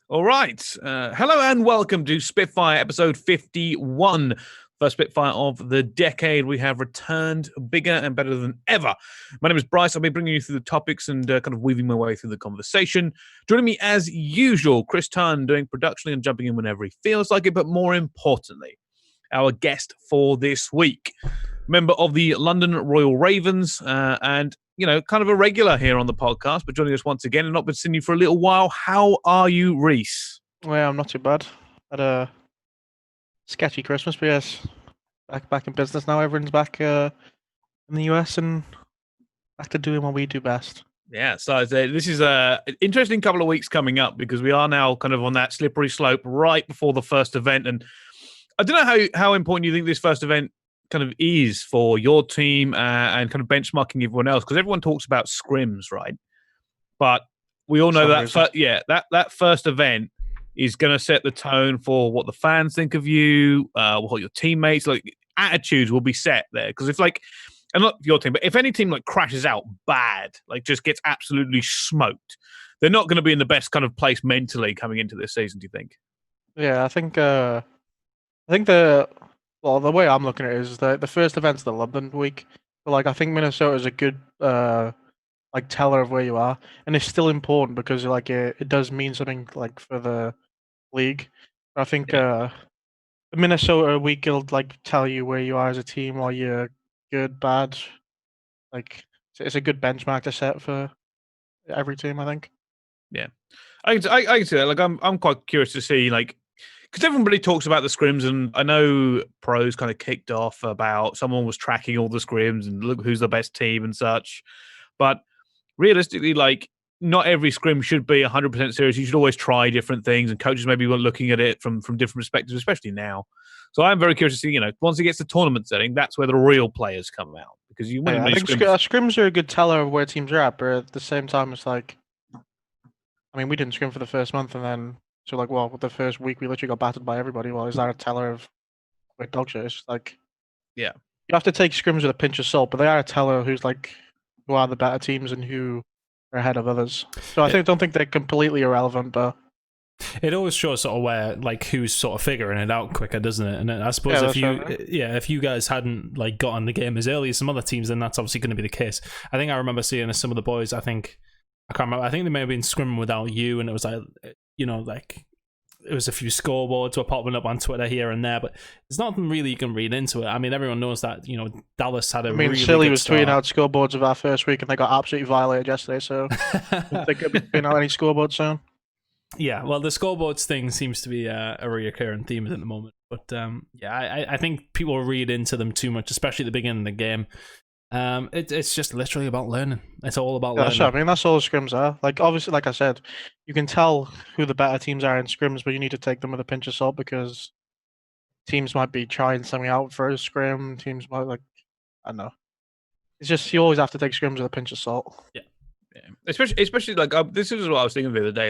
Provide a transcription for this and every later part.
All right. Hello and welcome to Spitfire episode 51. First Spitfire of the decade. We have returned bigger and better than ever. My name is Brice. I'll be bringing you through the topics and kind of weaving my way through the conversation. Joining me as usual, Brice Tunn, doing production and jumping in whenever he feels like it. But more importantly, our guest for this week, member of the London Royal Ravens and kind of a regular here on the podcast, but joining us once again and not been seeing you for a little while. How are you, Reese? Well, I'm not too bad. Had a sketchy Christmas, but yes, back in business now. Everyone's back in the US and back to doing what we do best. Yeah, so this is an interesting couple of weeks coming up because we are now kind of on that slippery slope right before the first event. And I don't know how important you think this first event kind of is for your team and kind of benchmarking everyone else, because everyone talks about scrims, right? But we all know that first event is going to set the tone for what the fans think of you, what your teammates, like attitudes will be set there. Because if and not your team, but if any team like crashes out bad, like just gets absolutely smoked, they're not going to be in the best kind of place mentally coming into this season. Do you think? Yeah, I think the way I'm looking at it is the first event's the London week. But I think Minnesota is a good teller of where you are, and it's still important because it does mean something for the league. I think the Minnesota week will tell you where you are as a team, or you're good, bad. It's a good benchmark to set for every team, I think. Yeah, I can see that. I'm quite curious to see because everybody talks about the scrims, and I know pros kind of kicked off about someone was tracking all the scrims and look who's the best team and such. But realistically, not every scrim should be 100% serious. You should always try different things, and coaches maybe were looking at it from different perspectives, especially now. So I'm very curious to see, once it gets to tournament setting, that's where the real players come out, because you win. I think scrims are a good teller of where teams are at, but at the same time, it's we didn't scrim for the first month, and then the first week we literally got battered by everybody. Well, is that a teller of where dog shit is? Yeah, you have to take scrims with a pinch of salt, but they are a teller who are the better teams and who are ahead of others. So I don't think they're completely irrelevant, but it always shows sort of where who's sort of figuring it out quicker, doesn't it? And I suppose if you guys hadn't gotten the game as early as some other teams, then that's obviously going to be the case. I think I remember seeing some of the boys. I can't remember. I think they may have been scrimming without you, and it was it was a few scoreboards were popping up on Twitter here and there, but there's nothing really you can read into it. I mean, everyone knows that Dallas had a. Really Silly good was start. tweeting out scoreboards of our first week, and they got absolutely violated yesterday. So I don't think it'll be putting out any scoreboards soon. Yeah, well, the scoreboards thing seems to be a reoccurring theme at the moment. But I think people read into them too much, especially at the beginning of the game. It's just literally about learning. It's all about learning. Sure. That's all scrims are. Obviously, like I said, you can tell who the better teams are in scrims, but you need to take them with a pinch of salt because teams might be trying something out for a scrim. Teams might I don't know. It's just you always have to take scrims with a pinch of salt. Yeah. Especially this is what I was thinking the other day.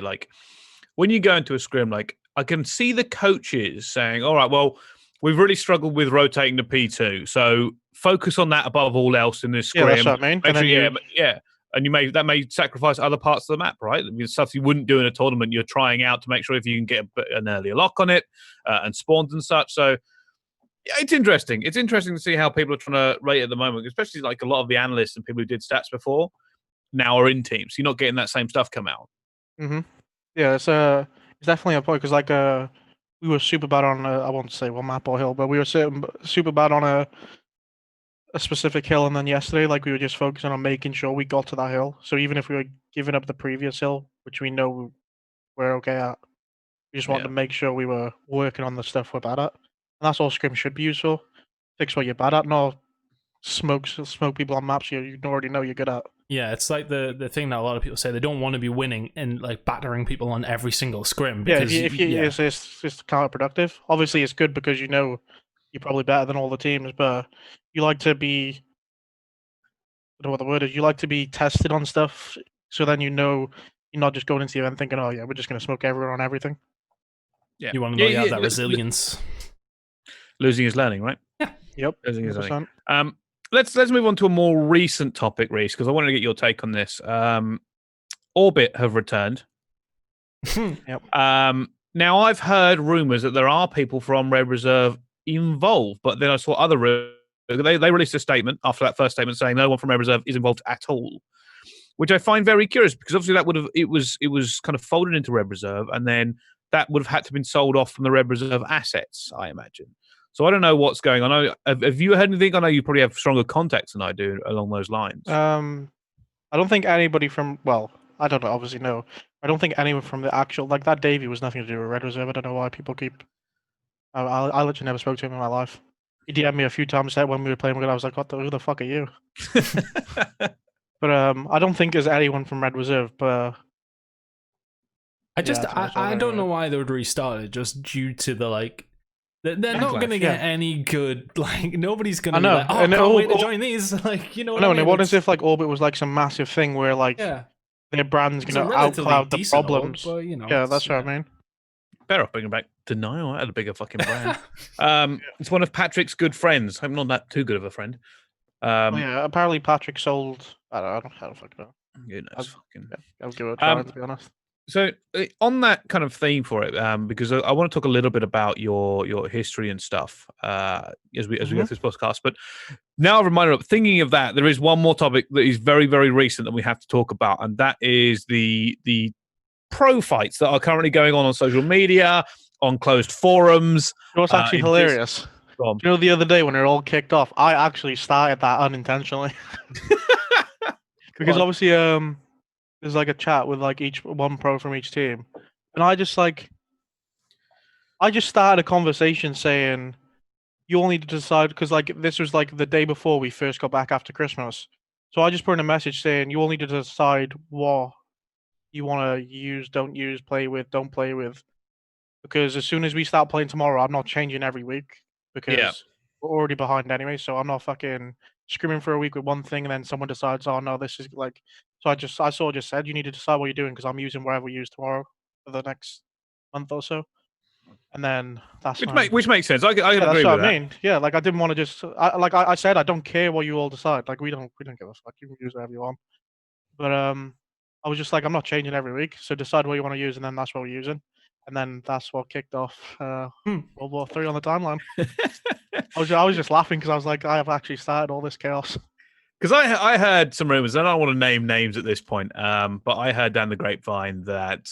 When you go into a scrim, I can see the coaches saying, "All right, well, we've really struggled with rotating the P2, so focus on that above all else in this scrim." Yeah, that's what I mean. And that may sacrifice other parts of the map, right? I mean, stuff you wouldn't do in a tournament. You're trying out to make sure if you can get an earlier lock on it and spawns and such. So yeah, it's interesting. It's interesting to see how people are trying to rate at the moment, especially a lot of the analysts and people who did stats before now are in teams. You're not getting that same stuff come out. Mm-hmm. Yeah, it's definitely a point because we were super bad on I won't say what map or hill, but we were super bad on a specific hill, and then yesterday we were just focusing on making sure we got to that hill. So even if we were giving up the previous hill, which we know we're okay at, we just wanted to make sure we were working on the stuff we're bad at, and that's all scrim should be used for. Fix what you're bad at, not smoke people on maps you already know you're good at. Yeah, it's the thing that a lot of people say. They don't want to be winning and battering people on every single scrim. Because, it's just counterproductive. Obviously, it's good because you're probably better than all the teams, but you like to be. I don't know what the word is. You like to be tested on stuff, so then you're not just going into the event thinking, "Oh yeah, we're just going to smoke everyone on everything." Yeah, you want to know you have that resilience. Losing is learning, right? Yeah. Yep. Losing is learning. Let's move on to a more recent topic, Reese, because I wanted to get your take on this. Orbit have returned. Yep. Now, I've heard rumors that there are people from Red Reserve involved, but then I saw other rumors. They released a statement after that first statement saying no one from Red Reserve is involved at all, which I find very curious because obviously that would have it was kind of folded into Red Reserve, and then that would have had to been sold off from the Red Reserve assets, I imagine. So I don't know what's going on. Have you heard anything? I know you probably have stronger contacts than I do along those lines. I don't think anybody from I don't know. Obviously, no. I don't think anyone from the actual that Davey was nothing to do with Red Reserve. I don't know why people keep. I literally never spoke to him in my life. He DM'd me a few times when we were playing with it. I was like, who the fuck are you? But I don't think there's anyone from Red Reserve. But I don't know why they would restart it just due to the they're not going to get any good. Nobody's going to be like, oh, can't wait to join these. You know what I mean? And it wasn't as if Orbit was some massive thing where their brand's going to outcloud the problems. But, that's what I mean. Better off bringing back Denial. I had a bigger fucking brand. It's one of Patrick's good friends. I'm not that too good of a friend. Apparently Patrick sold. I don't fucking know. I'll give it a try, to be honest. So on that kind of theme for it, because I want to talk a little bit about your history and stuff as we go through this podcast. But now I'm reminded, thinking of that, there is one more topic that is very, very recent that we have to talk about, and that is the pro fights that are currently going on social media, on closed forums. You know what's actually hilarious? You know, the other day when it all kicked off, I actually started that unintentionally. Because obviously, there's a chat with each one pro from each team, and I just started a conversation saying, you all need to decide, because this was the day before we first got back after Christmas. So I just put in a message saying, you all need to decide what you want to use, don't use, play with, don't play with. Because as soon as we start playing tomorrow, I'm not changing every week because we're already behind anyway. So I'm not fucking screaming for a week with one thing and then someone decides, oh no, this is So I sort of just said, you need to decide what you're doing because I'm using whatever we use tomorrow for the next month or so. And then that's which makes sense. I agree with that. That's what I mean. Yeah, I didn't want to just I said I don't care what you all decide. We don't give a fuck. You can use whatever you want. But I was just I'm not changing every week. So decide what you want to use, and then that's what we're using. And then that's what kicked off World War III on the timeline. I was just laughing because I was I have actually started all this chaos. Because I heard some rumors, and I don't want to name names at this point, but I heard down the grapevine that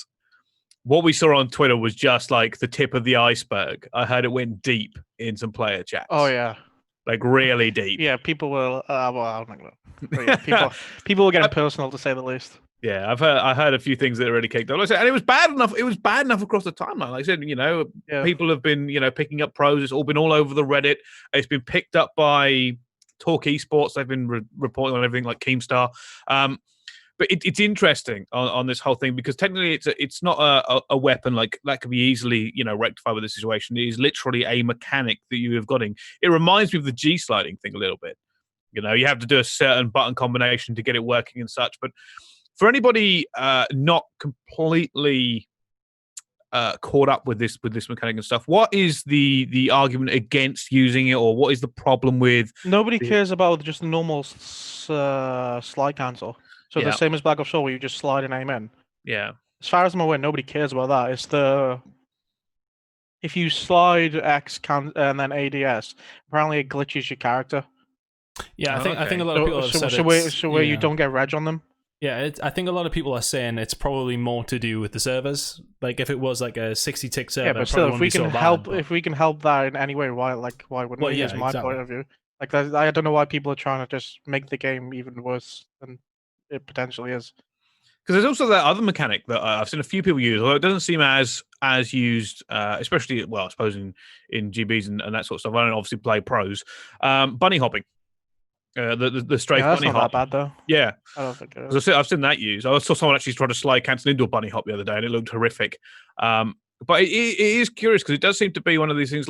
what we saw on Twitter was just the tip of the iceberg. I heard it went deep in some player chats. Oh yeah, really deep. Yeah, people were. Well, I don't know. Yeah, people were getting personal, to say the least. Yeah, I heard a few things that really kicked off. Like I said, and it was bad enough. It was bad enough across the timeline. Like I said, people have been picking up pros. It's all been all over the Reddit. It's been picked up by Talk Esports. They've been reporting on everything like Keemstar. But it's interesting on this whole thing because technically it's not a weapon that can be easily rectified with the situation. It is literally a mechanic that you have got in. It reminds me of the G sliding thing a little bit. You have to do a certain button combination to get it working and such. But for anybody not completely caught up with this mechanic and stuff, what is the argument against using it, or what is the problem with? Nobody cares about just the normal slide cancel. So the same as Black Ops 4, where you just slide and aim in. Yeah. As far as I'm aware, nobody cares about that. It's if you slide X and then ADS, apparently it glitches your character. Yeah, I think a lot of people have said where you don't get reg on them. Yeah, I think a lot of people are saying it's probably more to do with the servers. If it was a 60-tick server, but still, if we can help that in any way, why wouldn't we? Is my point of view. I don't know why people are trying to just make the game even worse than it potentially is. Because there's also that other mechanic that I've seen a few people use, although it doesn't seem as used, especially I suppose in GBs and that sort of stuff. I don't obviously play pros. Bunny hopping. The strafe bunny hop. That's not that bad though. Yeah, I don't think it is. I've seen that used. I saw someone actually try to slide cancel into a bunny hop the other day, and it looked horrific. But it is curious because it does seem to be one of these things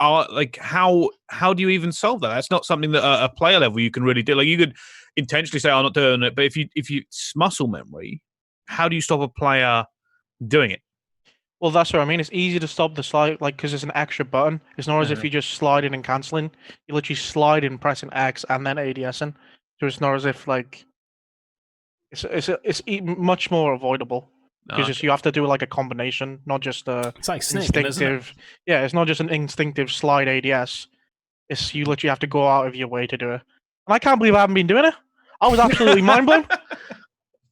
how do you even solve that? That's not something that a player level you can really do. You could intentionally say, "I'm not doing it," but if it's muscle memory, how do you stop a player doing it? Well, that's what I mean. It's easy to stop the slide, because it's an extra button. It's not as if you're just sliding and canceling. You literally slide in, pressing X, and then ADSing. So it's not as if it's much more avoidable. because you have to do like a combination, not just it's like snaking, instinctive. Yeah, it's not just an instinctive slide ADS. It's you literally have to go out of your way to do it. And I can't believe I haven't been doing it. I was absolutely mind blown.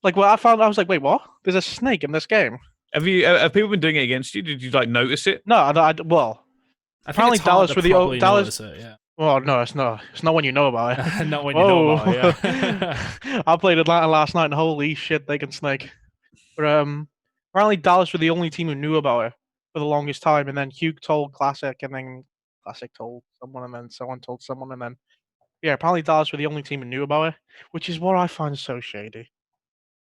Like, I was like, wait, what? There's a snake in this game. Have people been doing it against you? Did you like notice it? No, well, apparently Dallas with the Dallas. Yeah. Well, no, it's not. It's not when you know about it. Not when you know about it. Yeah. I played Atlanta last night, and holy shit, they can snake. But apparently Dallas were the only team who knew about it for the longest time, and then Hugh told Classic, and then Classic told someone, and then someone told someone, and then yeah, apparently Dallas were the only team who knew about it, which is what I find so shady.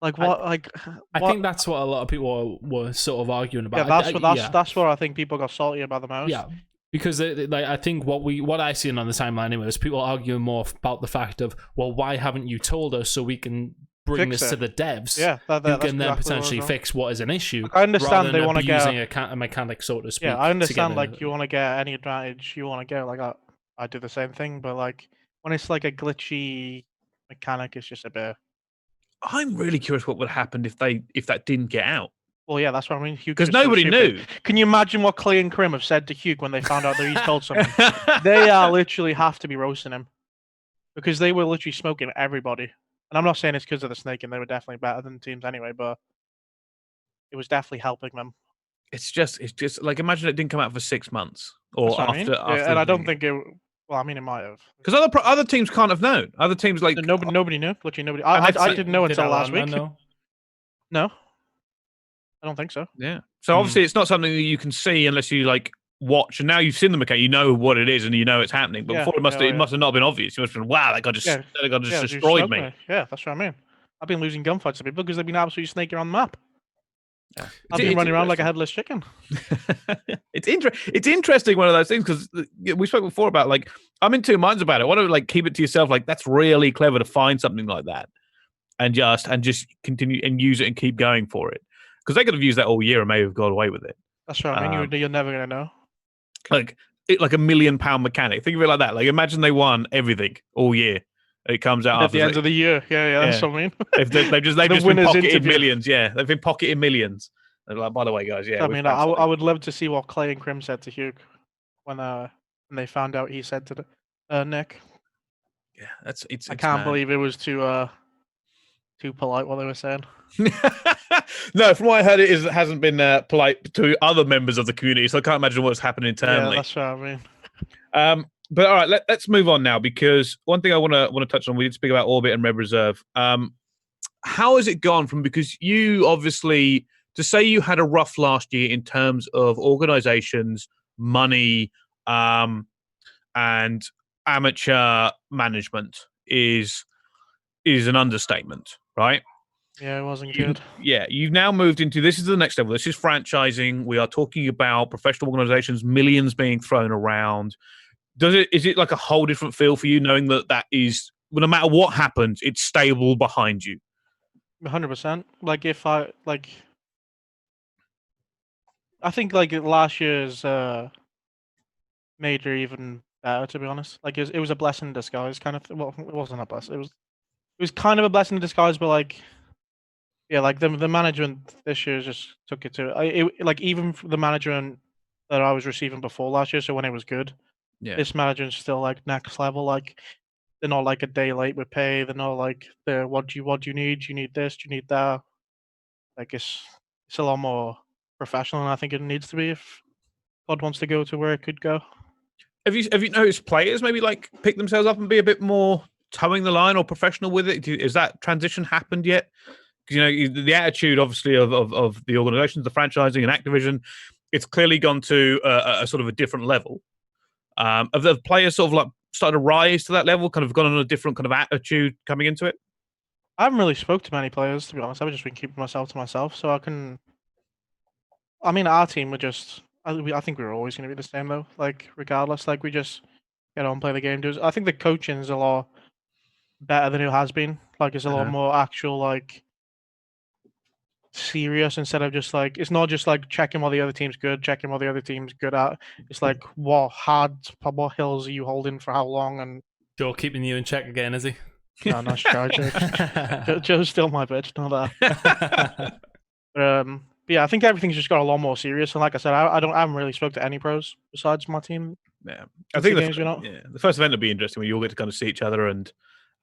Like what? I think that's what a lot of people were sort of arguing about. Yeah, that's what I think people got salty about the most. Yeah, because I think what I seen on the timeline anyway is people arguing more about the fact of, well, why haven't you told us so we can bring this to the devs? Yeah, who can then potentially fix what is an issue. I understand they want to get using a mechanic, so to speak. Yeah, I understand. Like you want to get any advantage you want to get. Like I do the same thing, but like when it's like a glitchy mechanic, it's just a bit. I'm really curious what would happen if that didn't get out. Well, yeah, that's what I mean. Because nobody knew. Can you imagine what Clay and Krim have said to Hugh when they found out that he told someone? They literally have to be roasting him because they were literally smoking everybody. And I'm not saying it's because of the snake, and they were definitely better than teams anyway, but it was definitely helping them. It's just like, imagine it didn't come out for 6 months or after. Yeah, and I don't think it. Well, I mean, it might have. Because other teams can't have known. Other teams like nobody knew. Literally nobody. I didn't know until last week. No, I don't think so. Yeah. So obviously, it's not something that you can see unless you like watch. And now you've seen the mechanic, you know what it is, and you know it's happening. But before it must have not been obvious. You must have been, wow, that guy just destroyed me. Yeah, that's what I mean. I've been losing gunfights to people because they've been absolutely snaking on the map. Yeah. I've been running around like a headless chicken. It's interesting, one of those things, because we spoke before about, like, I'm in two minds about it. Why don't like keep it to yourself? Like, that's really clever to find something like that and just continue and use it and keep going for it, because they could have used that all year and may have got away with it. That's right. I mean, you're never gonna know. Like $1 million mechanic. Think of it like that. Like, imagine they won everything all year. It comes out at the end of the year. Yeah, that's what I mean. They've just been pocketing millions. Yeah, they've been pocketing millions. And like, by the way, guys, yeah. I mean, I would love to see what Clay and Krim said to Hugh when they found out he said to Nick. Yeah, it's. I can't believe it was too polite what they were saying. No, from what I heard, it hasn't been polite to other members of the community, so I can't imagine what's happened internally. Yeah, that's what I mean. But all right, let's move on now, because one thing I want to touch on, we did speak about Orbit and Red Reserve. How has it gone from, because you obviously, to say you had a rough last year in terms of organizations, money, and amateur management is an understatement, right? Yeah, it wasn't good. Yeah, you've now moved into, this is the next level. This is franchising. We are talking about professional organizations, millions being thrown around. Is it like a whole different feel for you, knowing that is, well, no matter what happens, it's stable behind you? 100%. Like, if I think like last year's major even better, to be honest. Like, it was a blessing in disguise, kind of. Well, it wasn't a blessing. It was kind of a blessing in disguise, but like, yeah, like the management this year just took it to like, even the management that I was receiving before last year. So when it was good. Yeah. This management's still like next level. Like, they're not like a day late with pay. They're not like what do you need? You need this, you need that. Like, it's a lot more professional, and I think it needs to be if God wants to go to where it could go. Have you noticed players maybe like pick themselves up and be a bit more towing the line or professional with it? Is that transition happened yet? Because, you know, the attitude obviously of the organizations, the franchising and Activision, it's clearly gone to a sort of a different level. Have the players sort of like started to rise to that level, kind of gone on a different kind of attitude coming into it? I haven't really spoke to many players, to be honest. I've just been keeping myself to myself, so I mean, our team were just, I think we were always going to be the same though, like, regardless. Like, we just get on, play the game. I think the coaching is a lot better than it has been. Like, it's a lot more actual, like, serious, instead of just like, it's not just like checking what the other team's good, checking what the other team's good at. It's like, what hills are you holding for how long? And Joe keeping you in check again, is he? No, nice try, Joe. Joe's still my bitch, not that. But yeah, I think everything's just got a lot more serious. And like I said, I haven't really spoke to any pros besides my team. Yeah, I think the first event will be interesting when you all get to kind of see each other and.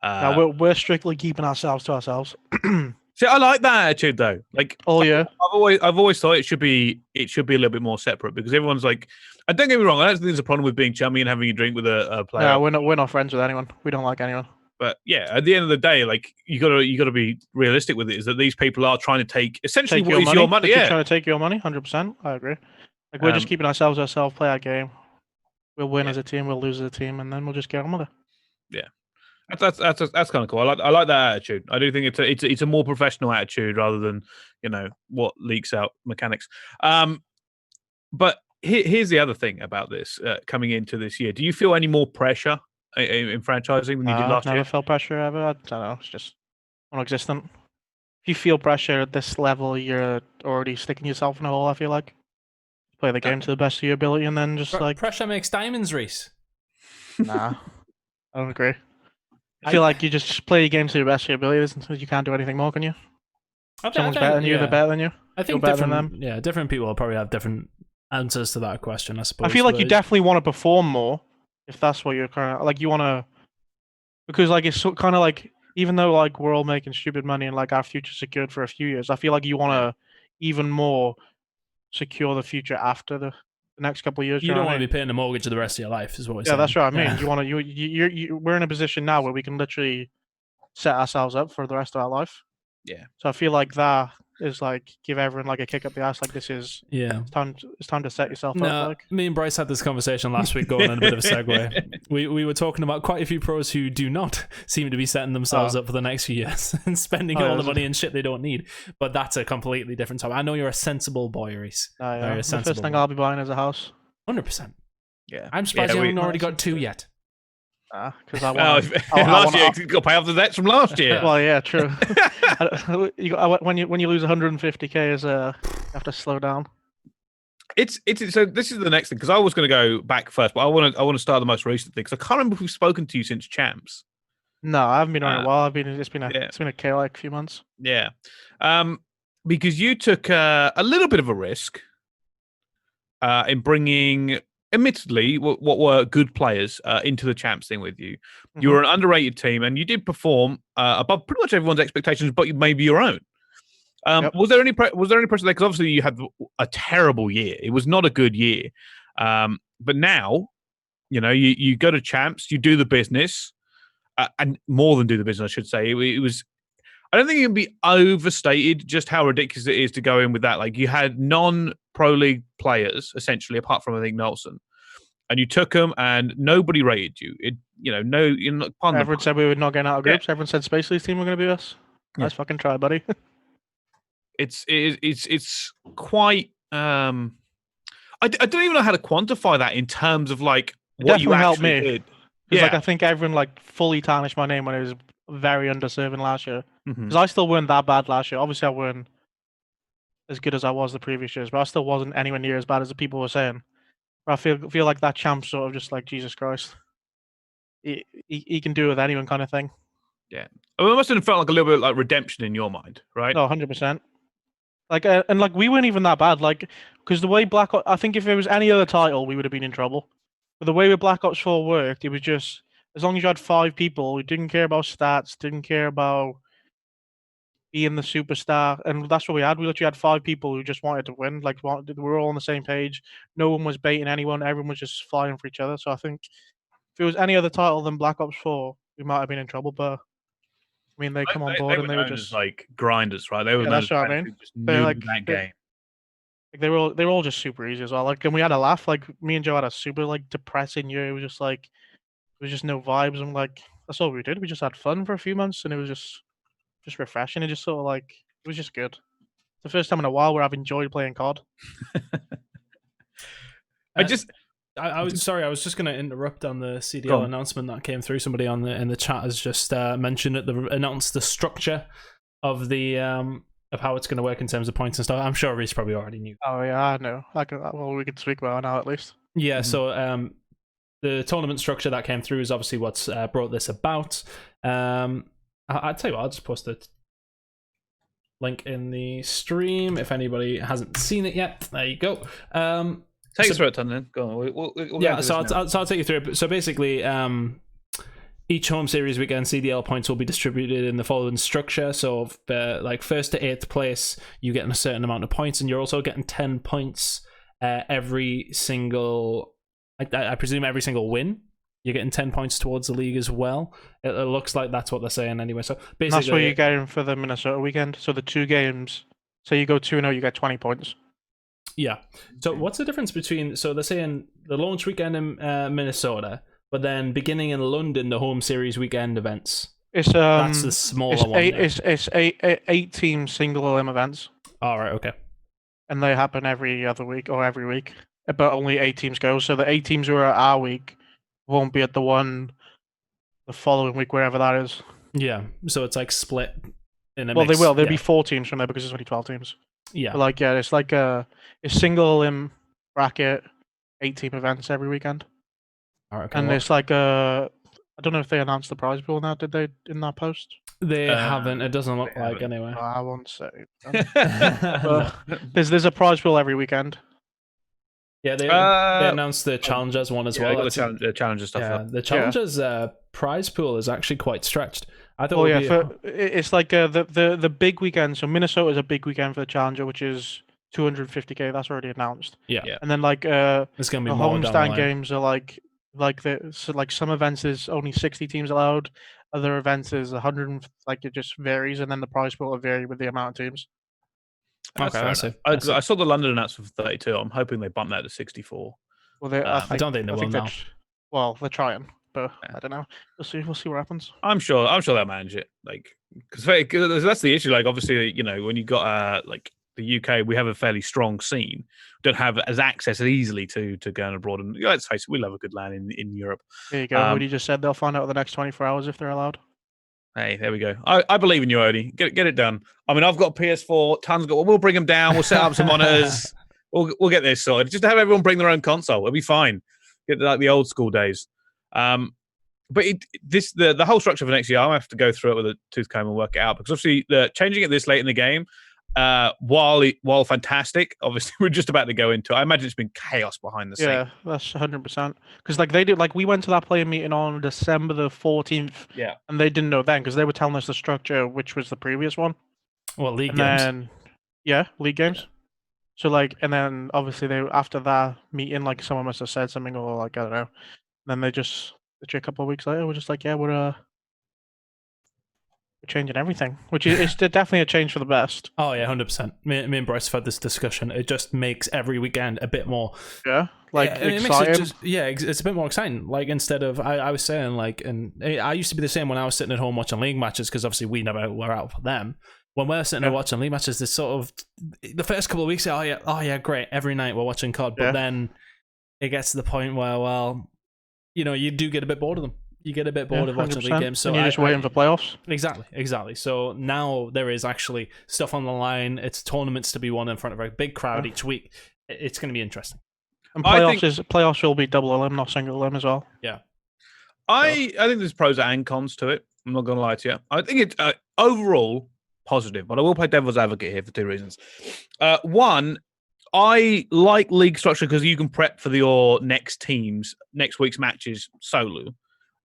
Now we're strictly keeping ourselves to ourselves. See, I like that attitude though. Like, yeah, I've always thought it should be a little bit more separate because everyone's like, and don't get me wrong, I don't think there's a problem with being chummy and having a drink with a player. No, we're not friends with anyone. We don't like anyone. But yeah, at the end of the day, like you gotta be realistic with it. Is that these people are trying to take essentially what is your money? Yeah, trying to take your money. 100%. I agree. Like we're just keeping ourselves, play our game. We'll win as a team, we'll lose as a team, and then we'll just get on with it. Yeah. That's kind of cool. I like that attitude. I do think it's a more professional attitude rather than what leaks out mechanics. But here's the other thing about this coming into this year. Do you feel any more pressure in franchising than you did last year? I've never felt pressure ever. I don't know. It's just non-existent. If you feel pressure at this level, you're already sticking yourself in a hole. I feel like play the game to the best of your ability, and then just like pressure makes diamonds, Reese. Nah, I don't agree. I feel like you just play your game to the best of your abilities until you can't do anything more, can you? Someone's better than you, they're better than you. I think different people will probably have different answers to that question, I suppose. I feel like you definitely want to perform more if that's what you're kind of like. You want to, because like it's kind of like, even though like we're all making stupid money and like our future's secured for a few years, I feel like you want to even more secure the future after the next couple of years. You don't want to be paying the mortgage of the rest of your life, is what we're saying. Yeah, that's what I mean. You want to. We're in a position now where we can literally set ourselves up for the rest of our life. Yeah. So I feel like that is like give everyone like a kick up the ass. Like this is it's time to set yourself up. Like me and Brice had this conversation last week, going on a bit of a segue. We were talking about quite a few pros who do not seem to be setting themselves up for the next few years and spending all the money and shit they don't need. But that's a completely different topic. I know you're a sensible boy, Reese. The first thing I'll be buying is a house. 100%. Yeah. I'm surprised you haven't already got 2 yet. Because I want last year you got to pay off the debts from last year. Well, yeah, true. When you lose 150k, you have to slow down. It's so this is the next thing because I was going to go back first, but I want to start the most recent thing because I can't remember if we've spoken to you since Champs. No, I haven't been on it a while. It's been a chaotic few months. Yeah, because you took a little bit of a risk in bringing, admittedly, what were good players into the Champs thing with you. You were an underrated team, and you did perform above pretty much everyone's expectations, but maybe your own. Was there any pressure there? Because obviously you had a terrible year. It was not a good year. But now, you go to Champs, you do the business, and more than do the business, I should say. It was. I don't think it can be overstated just how ridiculous it is to go in with that. Like you had non-pro league players essentially, apart from I think Nelson, and you took them, and nobody rated you. Everyone said we were not getting out of groups. Everyone said Space League's team were going to be us. Nice fucking try, buddy. It's quite. I don't even know how to quantify that in terms of like what you actually did. Because I think everyone like fully tarnished my name when it was very underserving last year. Because I still weren't that bad last year. Obviously, I weren't as good as I was the previous years, but I still wasn't anywhere near as bad as the people were saying. But I feel like that champ sort of just like Jesus Christ. He can do it with anyone kind of thing. Yeah, it must have felt like a little bit like redemption in your mind, right? No, 100%. Like and like we weren't even that bad. Like because the way Black Ops, I think if it was any other title, we would have been in trouble. But the way with Black Ops 4 worked, it was just as long as you had 5 people who didn't care about stats, didn't care about being the superstar, and that's what we had. We literally had 5 people who just wanted to win. Like we were all on the same page. No one was baiting anyone. Everyone was just flying for each other. So I think if it was any other title than Black Ops 4, we might have been in trouble. But I mean, they come on board and they were just like grinders, right? They were that's what I mean. Just knew like that game. Like they were all just super easy as well. Like, and we had a laugh. Like me and Joe had a super like depressing year. It was just like there was just no vibes. And like that's all we did. We just had fun for a few months, and it was just refreshing. It just sort of like it was just good. It's the first time in a while where I've enjoyed playing COD. I was sorry. I was just going to interrupt on the CDL announcement that came through. Somebody in the chat has just mentioned it. They announced the structure of the of how it's going to work in terms of points and stuff. I'm sure Reese probably already knew. Oh yeah, I know. Well, we can speak about it now at least. Yeah. So the tournament structure that came through is obviously what's brought this about. I'll tell you what. I'll just post the link in the stream if anybody hasn't seen it yet. There you go. Take us through it, Tunn, then. Go on. We'll yeah, so I'll take you through it. So basically, each home series weekend CDL points will be distributed in the following structure. So, like first to 8th place, you get a certain amount of points, and you're also getting 10 points every single. I presume every single win. You're getting 10 points towards the league as well. It looks like that's what they're saying anyway. So basically, that's what you're getting for the Minnesota weekend. So the 2 games. So you go 2-0, you get 20 points. Yeah. So what's the difference between? So they're saying the launch weekend in Minnesota, but then beginning in London, the home series weekend events. It's that's the smaller one. It's eight team single elim events. All right. Okay. And they happen every other week or every week, but only 8 teams go. So the 8 teams who are at our week won't be at the one the following week, wherever that is. Yeah. So it's like split in a well, mix. they will. There'll be 4 teams from there because there's only 12 teams. Yeah. But like, yeah, it's like a single elim bracket, 8 team events every weekend. All right. Okay, and it's like I don't know if they announced the prize pool now. Did they in that post? They haven't. It doesn't look like anyway. I won't say. There's a prize pool every weekend. Yeah, they announced the Challengers one as well. The Challengers stuff. Yeah, the Challengers prize pool is actually quite stretched. I thought. Oh yeah, it's like the big weekend. So Minnesota is a big weekend for the Challenger, which is 250K. That's already announced. Yeah. And then like it's gonna be the more homestand games are like some events is only 60 teams allowed. Other events is 100. Like it just varies, and then the prize pool will vary with the amount of teams. Okay, I saw the London announcement for 32. I'm hoping they bump that to 64. Well, I don't think they will now. Well, they're trying, but I don't know. We'll see what happens. I'm sure they'll manage it. Like, because that's the issue. Like, obviously, when you got like the UK, we have a fairly strong scene. We don't have as access easily to going abroad. And let's face it, we love a good LAN in Europe. There you go. What you just said, they'll find out in the next 24 hours if they're allowed. Hey, there we go. I believe in you, Odie. Get it done. I mean, I've got PS4. Tunn's got. We'll bring them down. We'll set up some monitors. We'll get this sorted. Just to have everyone bring their own console. It'll be fine. Get like the old school days. But the whole structure for next year, I'll have to go through it with a tooth comb and work it out, because obviously changing it this late in the game, while fantastic, obviously we're just about to go into it. I imagine it's been chaos behind the scenes. Yeah, that's 100%. Because like they did, like we went to that player meeting on December the 14th. Yeah, and they didn't know then because they were telling us the structure, which was the previous one. Well, league and games. Then, yeah, league games. Yeah. So like, and then obviously they after that meeting, like someone must have said something or like I don't know. And then they just literally a couple of weeks later, we're just like, yeah, we're changing everything, which is definitely a change for the best. Oh yeah, 100%. Me and Brice have had this discussion. It just makes every weekend a bit more, exciting. It's a bit more exciting. Like instead of I was saying like, and I used to be the same when I was sitting at home watching league matches, because obviously we never were out for them. When we're sitting there watching league matches, there's sort of the first couple of weeks, oh yeah, great, every night we're watching COD, but then it gets to the point where, well, you do get a bit bored of them. You get a bit bored of watching league games, so and you're just waiting for playoffs. Exactly. So now there is actually stuff on the line. It's tournaments to be won in front of a big crowd each week. It's going to be interesting. And playoffs will be double elim, not single elim as well. Yeah. I think there's pros and cons to it. I'm not going to lie to you. I think it's overall positive, but I will play devil's advocate here for 2 reasons. One, I like league structure because you can prep for your next week's matches solo.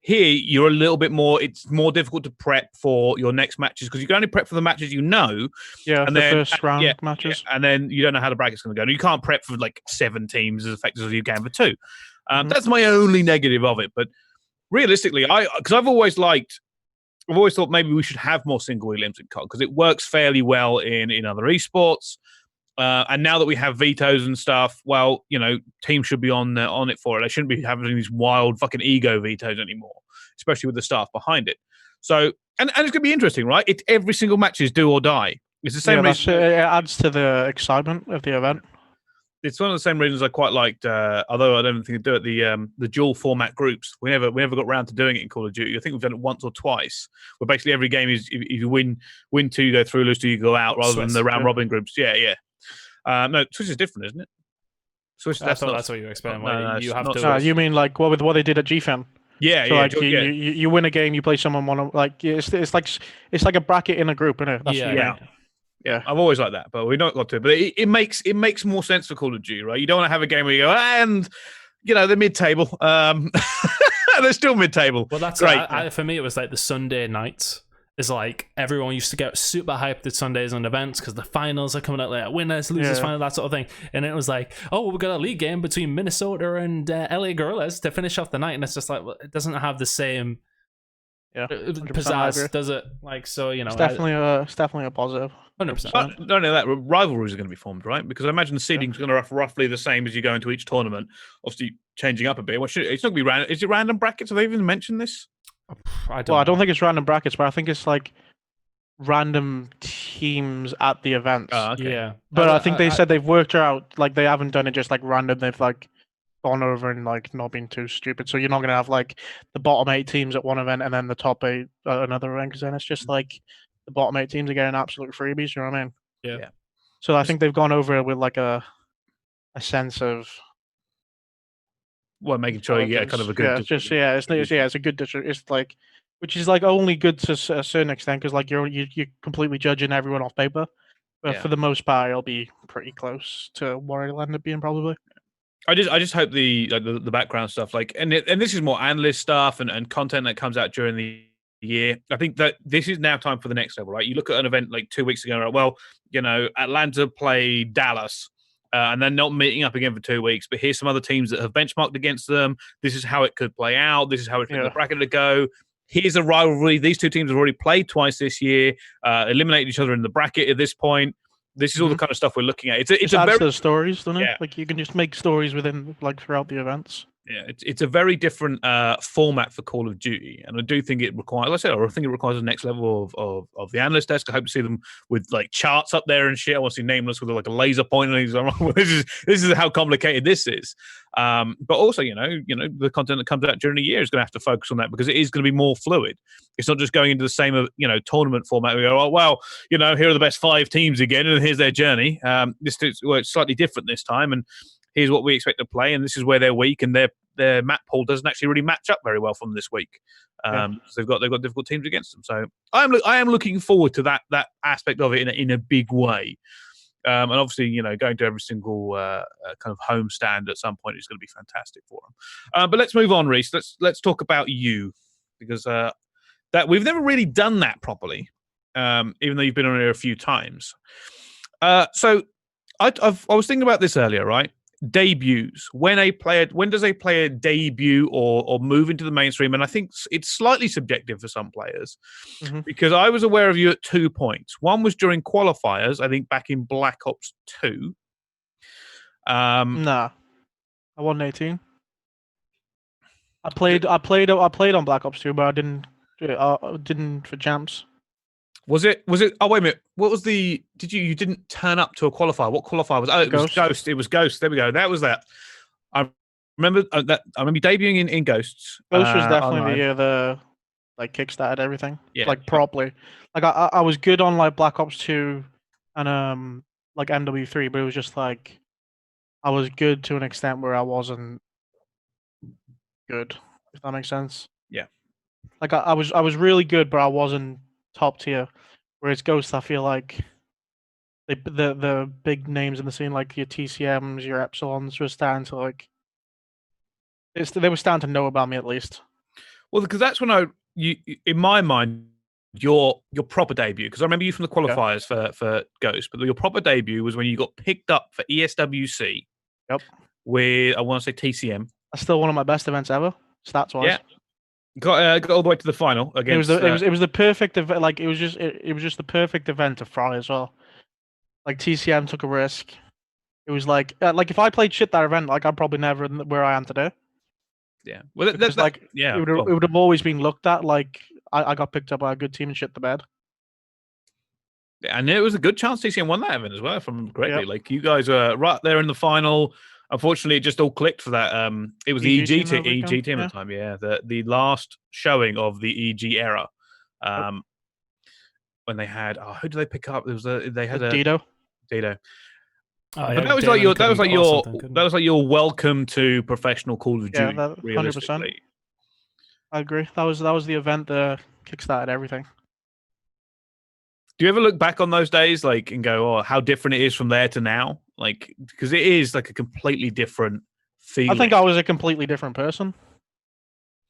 Here, you're a little bit more. It's more difficult to prep for your next matches because you can only prep for the matches you know. Yeah, and then first round matches, and then you don't know how the bracket's going to go. You can't prep for like 7 teams as effective as you can for 2. That's my only negative of it. But realistically, because I've always thought maybe we should have more single elims in COD because it works fairly well in other esports. And now that we have vetoes and stuff, well, teams should be on it for it. They shouldn't be having these wild fucking ego vetoes anymore, especially with the staff behind it. So, and it's going to be interesting, right? It's every single match is do or die. It's the same reason. It adds to the excitement of the event. It's one of the same reasons I quite liked, although I don't think they do it, the dual format groups. We never got around to doing it in Call of Duty. I think we've done it once or twice, where basically every game is if you win 2, you go through, lose 2, you go out, rather than the round robin groups. Yeah. No, Swiss is different, isn't it? Swiss. That's what you were explaining. You have to. No, you mean like what they did at GFAM? Yeah, so like you win a game, you play someone it's like a bracket in a group, isn't it? Yeah. Yeah. I've always liked that, but we've not got to. But it makes more sense for Call of Duty, right? You don't want to have a game where you go, and they're mid-table. They're still mid-table. Well, that's great. For me, it was like the Sunday nights. It's like everyone used to get super hyped at Sundays on events because the finals are coming out, like winners, losers, final, that sort of thing. And it was like, oh, we've got a league game between Minnesota and LA Gorillas to finish off the night, and it's just like, well, it doesn't have the same pizzazz, does it? Like, so it's definitely a positive. 100%. But not only that, rivalries are going to be formed, right? Because I imagine the seeding is going to be roughly the same as you go into each tournament. Obviously, changing up a bit. It's not going to be random. Is it random brackets? Have they even mentioned this? I don't think it's random brackets, but I think it's like random teams at the events. Okay. Yeah, but I think they said they've worked out. Like they haven't done it just like random. They've like gone over and like not been too stupid. So you're not going to have like the bottom 8 teams at one event and then the top 8 at another event, because then it's just like the bottom 8 teams are getting absolute freebies. You know what I mean? Yeah. So I think they've gone over it with like a sense of making sure you get kind of a good. It's a good district. It's like, which is like only good to a certain extent because like you're completely judging everyone off paper. But for the most part, it'll be pretty close to what it'll end up being probably. I just hope the background stuff, like, and this is more analyst stuff and content that comes out during the year. I think that this is now time for the next level, right? You look at an event like 2 weeks ago, right? Well, Atlanta played Dallas, and they're not meeting up again for 2 weeks. But here's some other teams that have benchmarked against them. This is how it could play out. This is how it fit the bracket to go. Here's a rivalry. These two teams have already played twice this year, eliminated each other in the bracket at this point. This is all the kind of stuff we're looking at. It's a very stories, doesn't it? Like you can just make stories within like throughout the events. Yeah, it's a very different format for Call of Duty, and I do think it requires. Like I said, I think it requires the next level of the analyst desk. I hope to see them with like charts up there and shit. I want to see Nameless with like a laser pointer. This is how complicated this is. But also, the content that comes out during the year is going to have to focus on that because it is going to be more fluid. It's not just going into the same tournament format. We go, oh well, here are the best 5 teams again, and here's their journey. It's slightly different this time, and here's what we expect to play, and this is where they're weak, and their map pool doesn't actually really match up very well from this week. So they've got difficult teams against them. So I am looking forward to that aspect of it in a big way. And obviously, going to every single kind of home stand at some point is going to be fantastic for them. But let's move on, Reese. Let's talk about you, because that we've never really done that properly, even though you've been on here a few times. So I was thinking about this earlier, right? Debuts. When does a player debut or move into the mainstream? And I think it's slightly subjective for some players, because I was aware of you at 2 points. One was during qualifiers, I think back in Black Ops 2. Nah, I won 18. I played on Black Ops 2, but I didn't for champs. Was it? Oh, wait a minute. What was the? You didn't turn up to a qualifier? What qualifier was? Oh, it was Ghost. It was Ghost. There we go. That was that. I remember that. I remember debuting in Ghosts. Ghost was definitely the year the like kickstarted everything. Yeah, like properly. Like I was good on like Black Ops 2 and like MW3, but it was just like I was good to an extent where I wasn't good. If that makes sense. Yeah. Like I was really good, but I wasn't top tier. Whereas Ghost, I feel like the big names in the scene, like your TCMs, your Epsilons, were starting to like they were starting to know about me at least. Well, because that's when in my mind, your proper debut. Because I remember you from the qualifiers for Ghost, but your proper debut was when you got picked up for ESWC. Yep. With I want to say TCM. That's still one of my best events ever, stats wise. Yeah. Got all the way to the final against. It was the perfect event. Like it was just the perfect event to fry as well. Like TCM took a risk. It was like if I played shit that event, like I'm probably never where I am today. Yeah, well, it would have always been looked at like I got picked up by a good team and shit the bed. And it was a good chance TCM won that event as well, if I remember correctly. Yep. Like you guys were right there in the final. Unfortunately, it just all clicked for that. It was the EG team at the time. Yeah, the last showing of the EG era. When they had who did they pick up? They had a Dito. But that was like your welcome to professional Call of Duty. Yeah, 100%. I agree. That was the event that kickstarted everything. Do you ever look back on those days, like, and go, "Oh, how different it is from there to now"? Like, because it is like a completely different feeling. I think I was a completely different person.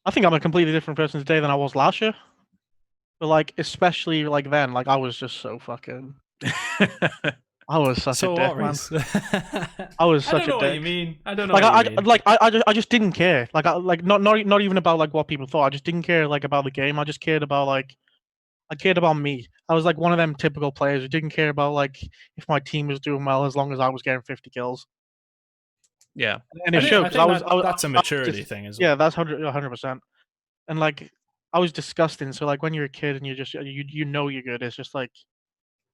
I think I'm a completely different person today than I was last year. But like, especially like then, like I was just so fucking. I was such a dick, man. I was such a dick. I don't know what you mean. I don't know. Like, I just didn't care. Like, not even about like what people thought. I just didn't care like about the game. I just cared about like, I cared about me. I was like one of them typical players who didn't care about like if my team was doing well as long as I was getting 50 kills. Yeah, and it showed because that's a maturity thing as well. Yeah, that's 100%. And like, I was disgusting. So like, when you're a kid and you just you know you're good, it's just like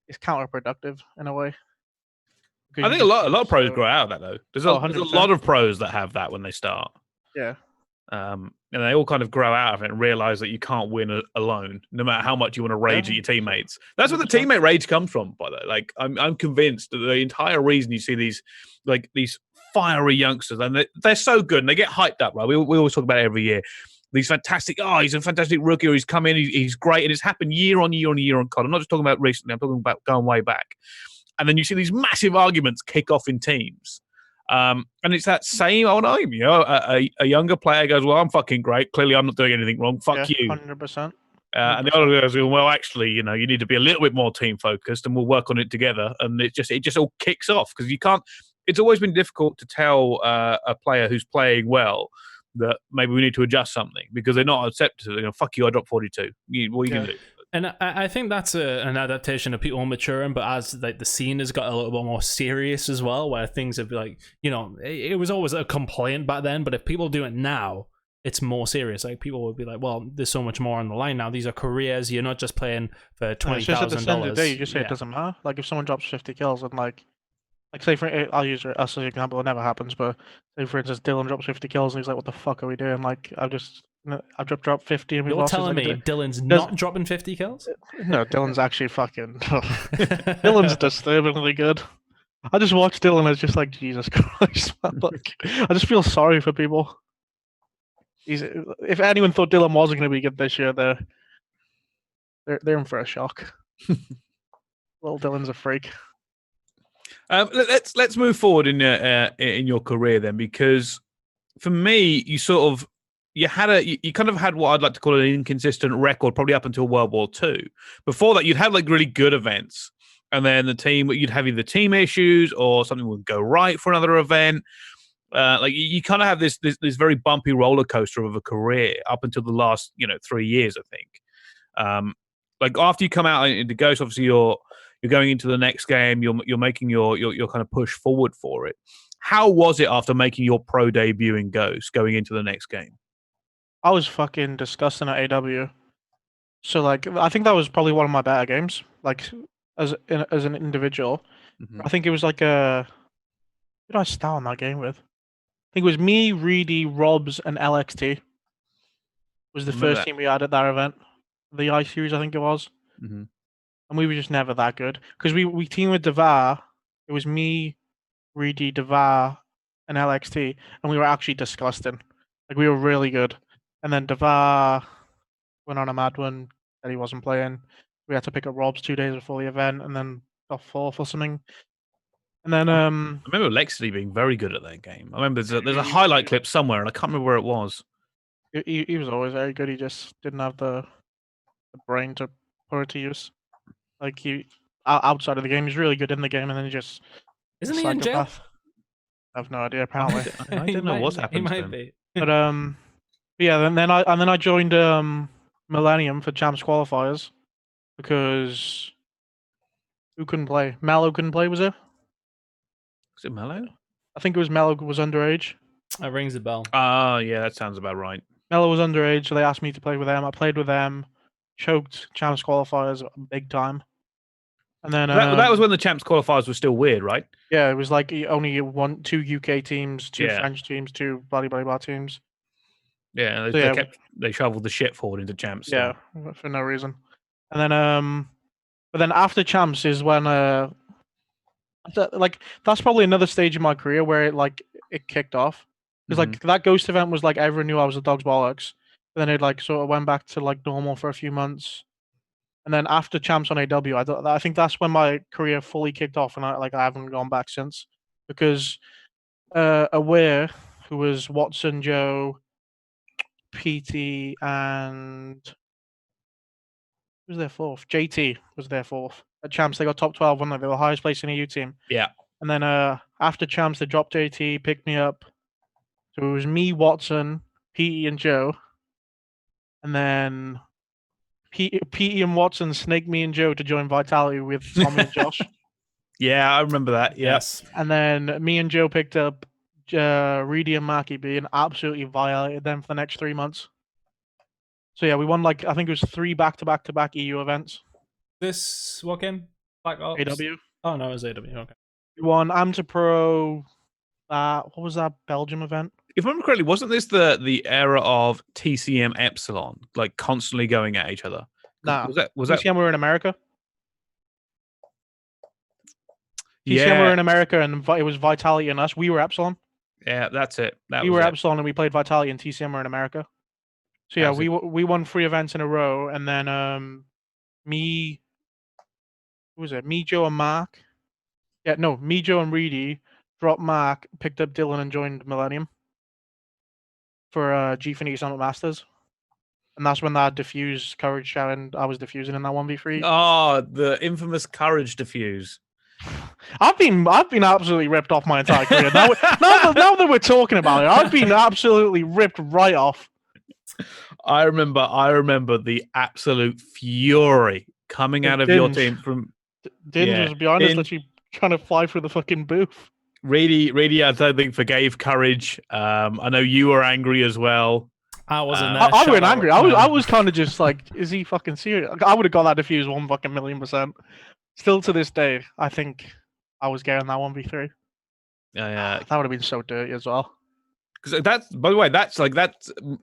it's counterproductive in a way. I think a lot of pros grow out of that though. There's a lot of pros that have that when they start. Yeah. And they all kind of grow out of it and realize that you can't win alone, no matter how much you want to rage at your teammates. That's where the teammate rage comes from, by the way. Like, I'm convinced that the entire reason you see these fiery youngsters, and they're so good and they get hyped up, right? We always talk about it every year. These fantastic, he's a fantastic rookie, or he's come in, he's great, and it's happened year on year on year on COD. I'm not just talking about recently, I'm talking about going way back. And then you see these massive arguments kick off in teams. And it's that same old aim, you know, a younger player goes, well, I'm fucking great. Clearly, I'm not doing anything wrong. Fuck you. 100%. And the other guys go, well, actually, you know, you need to be a little bit more team focused and we'll work on it together. And it just all kicks off because you can't, it's always been difficult to tell a player who's playing well that maybe we need to adjust something because they're not accepted. You know, fuck you, I dropped 42. What are you going to do? And I think that's an adaptation of people maturing, but as like the scene has got a little bit more serious as well, where things have like, you know, it was always a complaint back then, but if people do it now, it's more serious. Like people would be like, well, there's so much more on the line now. These are careers. You're not just playing for $20,000. It's just at the end of the day, you just say it doesn't matter. Like if someone drops 50 kills and like say for I'll use us as an example. It never happens, but say for instance, Dylan drops 50 kills and he's like, "What the fuck are we doing?" Like I've dropped 50 and we've lost. You're telling me Dylan's not dropping 50 kills? No, Dylan's actually fucking. Dylan's disturbingly good. I just watched Dylan and it's just like, Jesus Christ, man. Like, I just feel sorry for people. If anyone thought Dylan wasn't going to be good this year, they're in for a shock. Little Dylan's a freak. Let's move forward in your career then, because for me, you kind of had what I'd like to call an inconsistent record, probably up until World War II. Before that, you'd have like really good events, and then you'd have either team issues or something would go right for another event. Like you kind of have this very bumpy roller coaster of a career up until the last 3 years, I think. Like after you come out into Ghost, obviously you're going into the next game. You're making your kind of push forward for it. How was it after making your pro debut in Ghost, going into the next game? I was fucking disgusting at AW. So like, I think that was probably one of my better games. Like as an individual, I think it was like who did I start on that game with? I think it was me, Reedy, Robs, and LXT. Was the first team we had at that event, the I Series, I think it was. And we were just never that good because we teamed with Devar. It was me, Reedy, Devar, and LXT, and we were actually disgusting. Like we were really good. And then Devar went on a mad one that he wasn't playing. We had to pick up Robs 2 days before the event, and then got fourth or something. And then I remember Lexley being very good at that game. I remember there's a highlight clip somewhere, and I can't remember where it was. He was always very good. He just didn't have the brain to put it to use. Like he outside of the game, he's really good in the game, and then he just isn't he in jail? I have no idea. Apparently, I don't know what's happened. He might be. But yeah. Then I joined Millennium for Champs Qualifiers because who couldn't play? Mello couldn't play, was it? Was it Mello? I think it was Mello was underage. That rings a bell. Oh, yeah, that sounds about right. Mello was underage, so they asked me to play with them. I played with them, choked Champs Qualifiers big time. And then that was when the Champs Qualifiers were still weird, right? Yeah, it was like only two UK teams, two French teams, two blah blah blah teams. Yeah, they shoveled the shit forward into Champs. Yeah, for no reason. And then but then after Champs is when like that's probably another stage in my career where it kicked off. Because like that Ghost event was like everyone knew I was a dog's bollocks. But then it like sort of went back to like normal for a few months. And then after champs on AW, I think that's when my career fully kicked off, and I haven't gone back since, because Aware, who was Watson, Joe, PT, and who was their fourth? JT was their fourth. At champs, they got top 12, weren't they? They were highest place in EU team. Yeah. And then after champs, they dropped JT, picked me up. So it was me, Watson, PT, and Joe. And then PT and Watson snaked me and Joe to join Vitality with Tommy and Josh. Yeah, I remember that. Yes. And then me and Joe picked up Reedy and Maki B and absolutely violated them for the next 3 months. So yeah, we won I think it was 3 back-to-back EU events. This what game? Black Ops? AW. Oh no, it was AW. Okay. We won Amateur Pro. What was that Belgium event? If I remember correctly, wasn't this the era of TCM Epsilon, like constantly going at each other? Nah. Was TCM were in America? TCM Yeah. were in America, and it was Vitality and us. We were Epsilon. Yeah, that's it. We were Epsilon, and we played Vitality, and TCM were in America. So yeah, we won 3 events in a row, and then me, who was it? Me, Joe, and Mark. Yeah, no, me, Joe, and Reedy dropped Mark, picked up Dylan, and joined Millennium for G-Finity Summit Masters. And that's when that Diffuse Courage challenge, I was diffusing in that 1v3. Oh, the infamous Courage Diffuse. I've been absolutely ripped off my entire career. Now that we're talking about it, I've been absolutely ripped right off. I remember the absolute fury coming out of your team from Dinge was behind us, literally trying to fly through the fucking booth. Really, I don't think forgave Courage. I know you were angry as well. I wasn't there. I wasn't angry. I was kind of just like, is he fucking serious? I would have got that Diffuse 1,000,000%. Still to this day, I think I was getting that 1v3. That would have been so dirty as well. Because that's, by the way, that's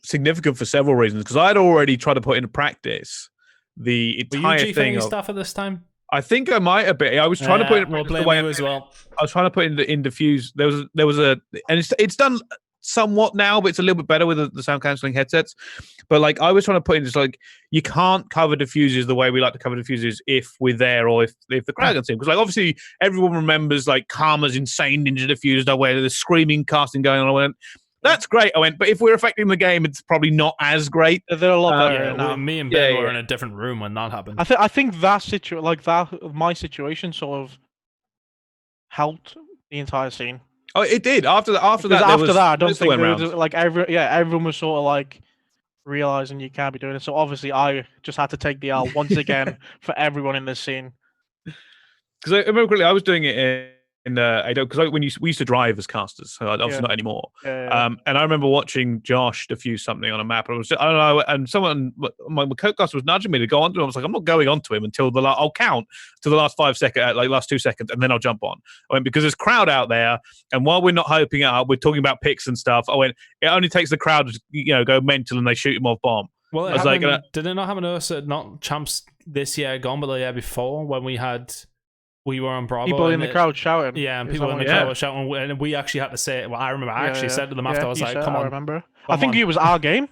significant for several reasons. Because I'd already tried to put into practice the entire Were you thing. stuff at this time? I think I might have been. I was trying to put it the way as well. I was trying to put in Diffuse. There was a, and it's done somewhat now, but it's a little bit better with the sound cancelling headsets. But like I was trying to put in, just like you can't cover diffusers the way we like to cover diffusers if we're there or if the crowd can see. Because like obviously everyone remembers like Karma's insane ninja diffuser where there's screaming casting going on. I went, that's great. I went, but if we're affecting the game, it's probably not as great. They're a lot better now. Me and Ben were in a different room when that happened. I think my situation sort of helped the entire scene. Oh, it did. After that, I don't think everyone was sort of like realizing you can't be doing it. So obviously, I just had to take the L once again for everyone in this scene. Because I remember quickly, I was doing it in because we used to drive as casters, so obviously not anymore. And I remember watching Josh diffuse something on a map, and I don't know, and someone, my co-caster was nudging me to go onto him. I was like, I'm not going onto him until I'll count to the last 5 seconds, like last 2 seconds, and then I'll jump on. I went, because there's crowd out there, and while we're not hyping it up, we're talking about picks and stuff. I went, it only takes the crowd to go mental, and they shoot him off bomb. Well, did it not happen to us at not champs this year gone, but the year before when we were on Bravo. People in the crowd shouting. Yeah, and people in the crowd were shouting, and we actually had to say it. Well, I remember I actually said to them after, I was like, come on. I remember. I think it was our game.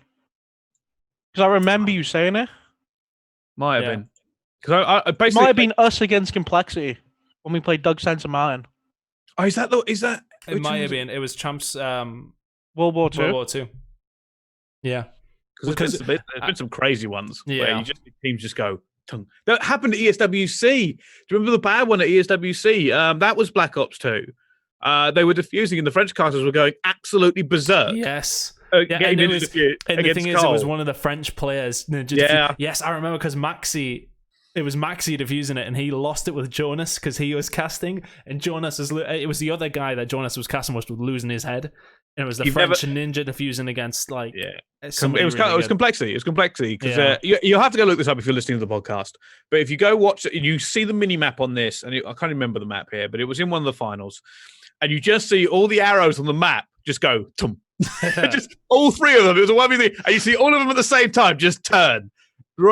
Because I remember you saying it. Might have been. Because I basically... It might have been us against Complexity when we played Doug Sense and Martin. Oh, is that... It might have been. It was champs... World War II. World War II. Yeah. Because there's been some crazy ones where teams just go... That happened at ESWC. Do you remember the bad one at ESWC? That was Black Ops 2. They were diffusing, and the French casters were going absolutely berserk. Yes. And the thing is, it was one of the French players. Yes, I remember because it was Maxi diffusing it, and he lost it with Jonas because he was casting, and it was the other guy that Jonas was casting was losing his head. And it was the French ninja diffusing against it was complexity. It was complexity because you'll have to go look this up if you're listening to the podcast. But if you go watch it, you see the mini map on this, and I can't remember the map here, but it was in one of the finals, and you just see all the arrows on the map just go tum. Just all 3 of them. It was a 1v3, and you see all of them at the same time just turn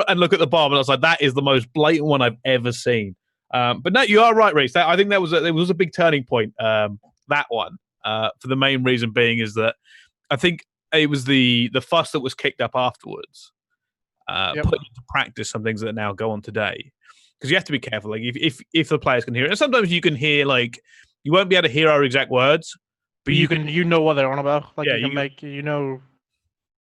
and look at the bomb, and I was like, that is the most blatant one I've ever seen. But no, you are right, Reece. I think there was a big turning point. That one. For the main reason being is that I think it was the fuss that was kicked up afterwards. put into practice some things that now go on today. Because you have to be careful. Like if the players can hear it, and sometimes you can hear like you won't be able to hear our exact words, but you know what they're on about. Like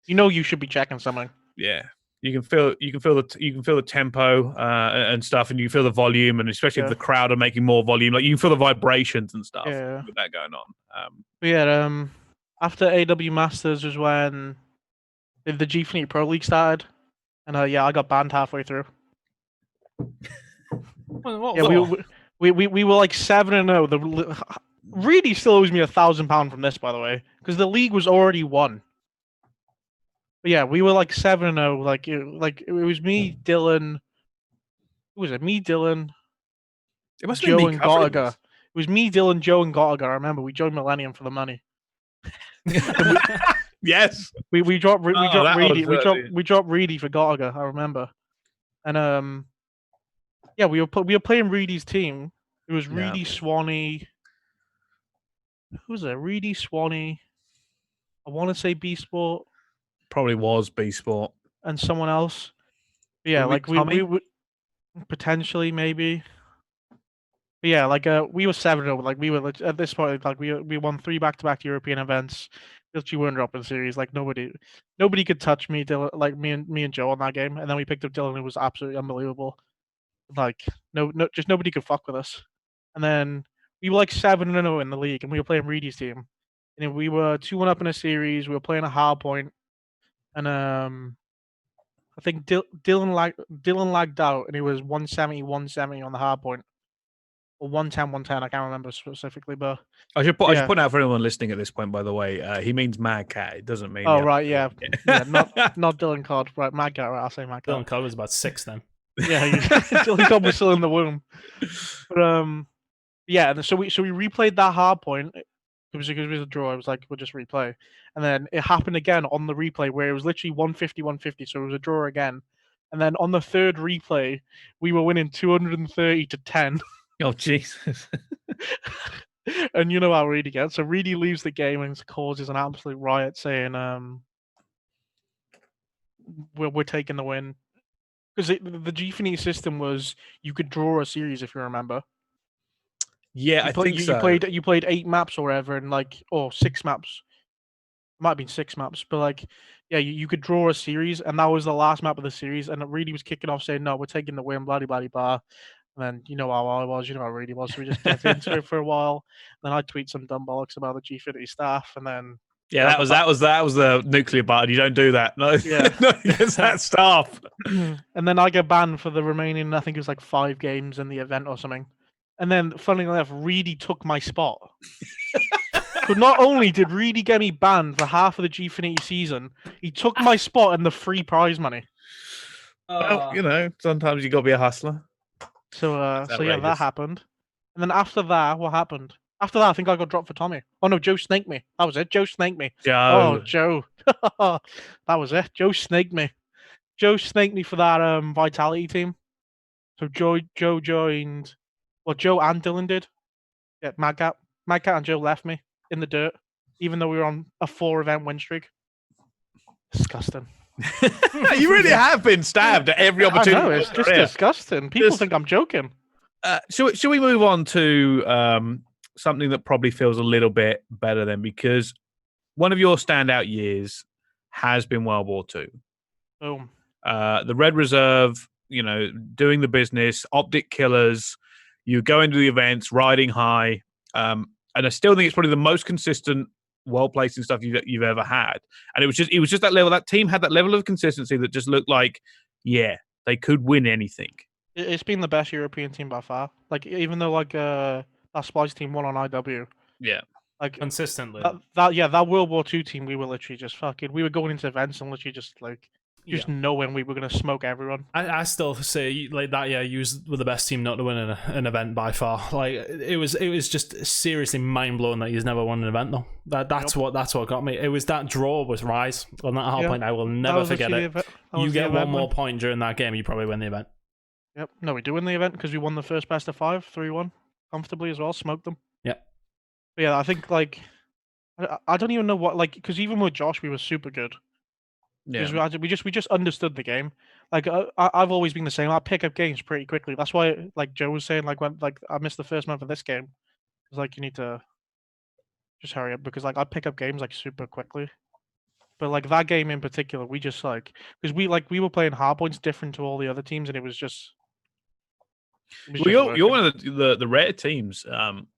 you should be checking something. Yeah, you can feel the tempo and stuff, and you feel the volume, and especially if the crowd are making more volume, like you can feel the vibrations and stuff with that going on. After AW Masters was when the G-Fleet Pro League started, and I got banned halfway through. We were like 7-0. The Reedy still owes me £1,000 from this, by the way, because the league was already won. But yeah, we were like 7-0. Like it was me, Dylan. Who was it? Me, Dylan. It must Joe be and Gottaga. It was me, Dylan, Joe, and Gottaga. I remember we joined Millennium for the money. Yes. We dropped Reedy. We dropped Reedy for Gottaga. I remember. And we were playing Reedy's team. It was Reedy, Swanee. Who was it? Reedy, Swanee. I want to say B Sport. Probably was B Sport. And someone else. But yeah, like we potentially maybe. But yeah, like we were 7-0. Like we were at this point, like we won 3 back-to-back European events. Literally weren't dropping series. Like nobody could touch me. Like me and Joe on that game, and then we picked up Dylan, who was absolutely unbelievable. Like just nobody could fuck with us. And then we were like 7-0 in the league, and we were playing Reedy's team, and we were 2-1 up in a series. We were playing a hard point, and I think Dylan lagged out, and he was 170 on the hard point. Or 110, I can't remember specifically, but I should put out for anyone listening at this point. By the way, he means Mad Cat. It doesn't mean. Oh right, yeah, not Dylan Codd, right? Mad Cat, right? I'll say Mad Cat. Dylan Codd was about 6 then. Yeah, Dylan Codd was still in the womb. But yeah, and so we replayed that hard point. It was a draw. I was like, we'll just replay, and then it happened again on the replay where it was literally 150, so it was a draw again. And then on the third replay, we were winning 230-10. Oh Jesus! And you know how Reedy gets. So Reedy leaves the game and causes an absolute riot, saying, "We're taking the win." Because the G-Fini system was you could draw a series if you remember. Yeah, I think so. You played 8 maps or whatever, and 6 maps. It might have been 6 maps, but you could draw a series, and that was the last map of the series. And Reedy was kicking off saying, "No, we're taking the win." Blah blah blah. And then you know how I was, you know how Reedy was. So we just get into it for a while. And then I tweet some dumb bollocks about the G-Fini staff, and then that was the nuclear button. You don't do that. No, no, it's that staff. And then I get banned for the remaining. I think it was like 5 games in the event or something. And then, funnily enough, Reedy took my spot. So not only did Reedy get me banned for half of the G-Fini season, he took my spot and the free prize money. Well, sometimes you got to be a hustler. So that happened. And then after that, what happened? After that, I think I got dropped for Tommy. Oh no, Joe snaked me. That was it. Joe snaked me. Joe. Oh, Joe. That was it. Joe snaked me. Joe snaked me for that Vitality team. So Joe joined. Well, Joe and Dylan did. Yeah, Mad Cat and Joe left me in the dirt, even though we were on a 4-event win streak. Disgusting. You really have been stabbed at every opportunity. I know, it's just disgusting. People think I'm joking. Should we move on to something that probably feels a little bit better then? Because one of your standout years has been World War II. Boom. The Red Reserve, doing the business, Optic Killers, you go into the events, riding high. And I still think it's probably the most consistent well-placed and stuff you've ever had. And it was just that level. That team had that level of consistency that just looked like, they could win anything. It's been the best European team by far. Like, even though that Splice team won on IW. Yeah. Like consistently. That World War II team, we were literally just we were going into events and literally just knowing we were going to smoke everyone. I still say that you were the best team not to win an event by far. Like it was just seriously mind blowing that he's never won an event though. That's what got me. It was that draw with Rise on that hard point. I will never forget it. You get one more point during that game, you probably win the event. Yep. No, we do win the event because we won the first best of 5, 3-1 comfortably as well. Smoked them. Yeah. But yeah, I think I don't even know what because even with Josh we were super good. Yeah. Because we just understood the game. Like I've always been the same. I pick up games pretty quickly. That's why, like Joe was saying, like when like I missed the first month of this game, it's like you need to just hurry up because like I pick up games like super quickly. But like that game in particular, we just like because we were playing hardpoints different to all the other teams, and it was just. Well, you're one of the rare teams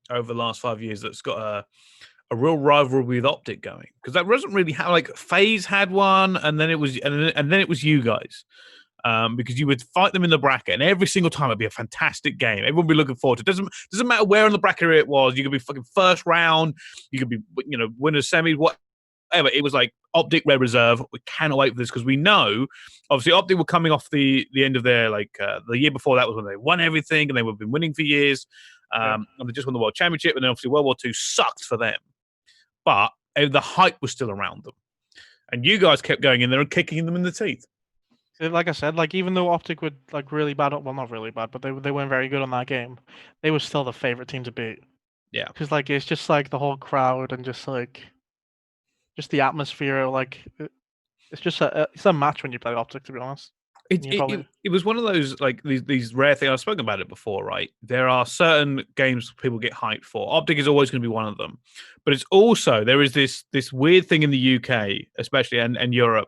over the last 5 years that's got a real rivalry with Optic going, because that wasn't really how like FaZe had one, and then it was and then it was you guys, because you would fight them in the bracket, and every single time it'd be a fantastic game. Everyone would be looking forward to it. Doesn't matter where in the bracket it was. You could be fucking first round, you could be winners semis, whatever. It was like Optic Red Reserve. We cannot wait for this because we know, obviously, Optic were coming off the end of their the year before that was when they won everything and they would been winning for years. And they just won the World Championship, and then obviously World War II sucked for them. But the hype was still around them. And you guys kept going in there and kicking them in the teeth. Like I said, like even though Optic were like really bad, well not really bad, but they weren't very good on that game, they were still the favorite team to beat. Yeah. Because like it's just like the whole crowd and just the atmosphere, like it's a match when you play Optic, to be honest. It was one of those like these rare things. I've spoken about it before, right? There are certain games people get hyped for. Optic is always going to be one of them, but it's also there is this weird thing in the UK, especially and Europe,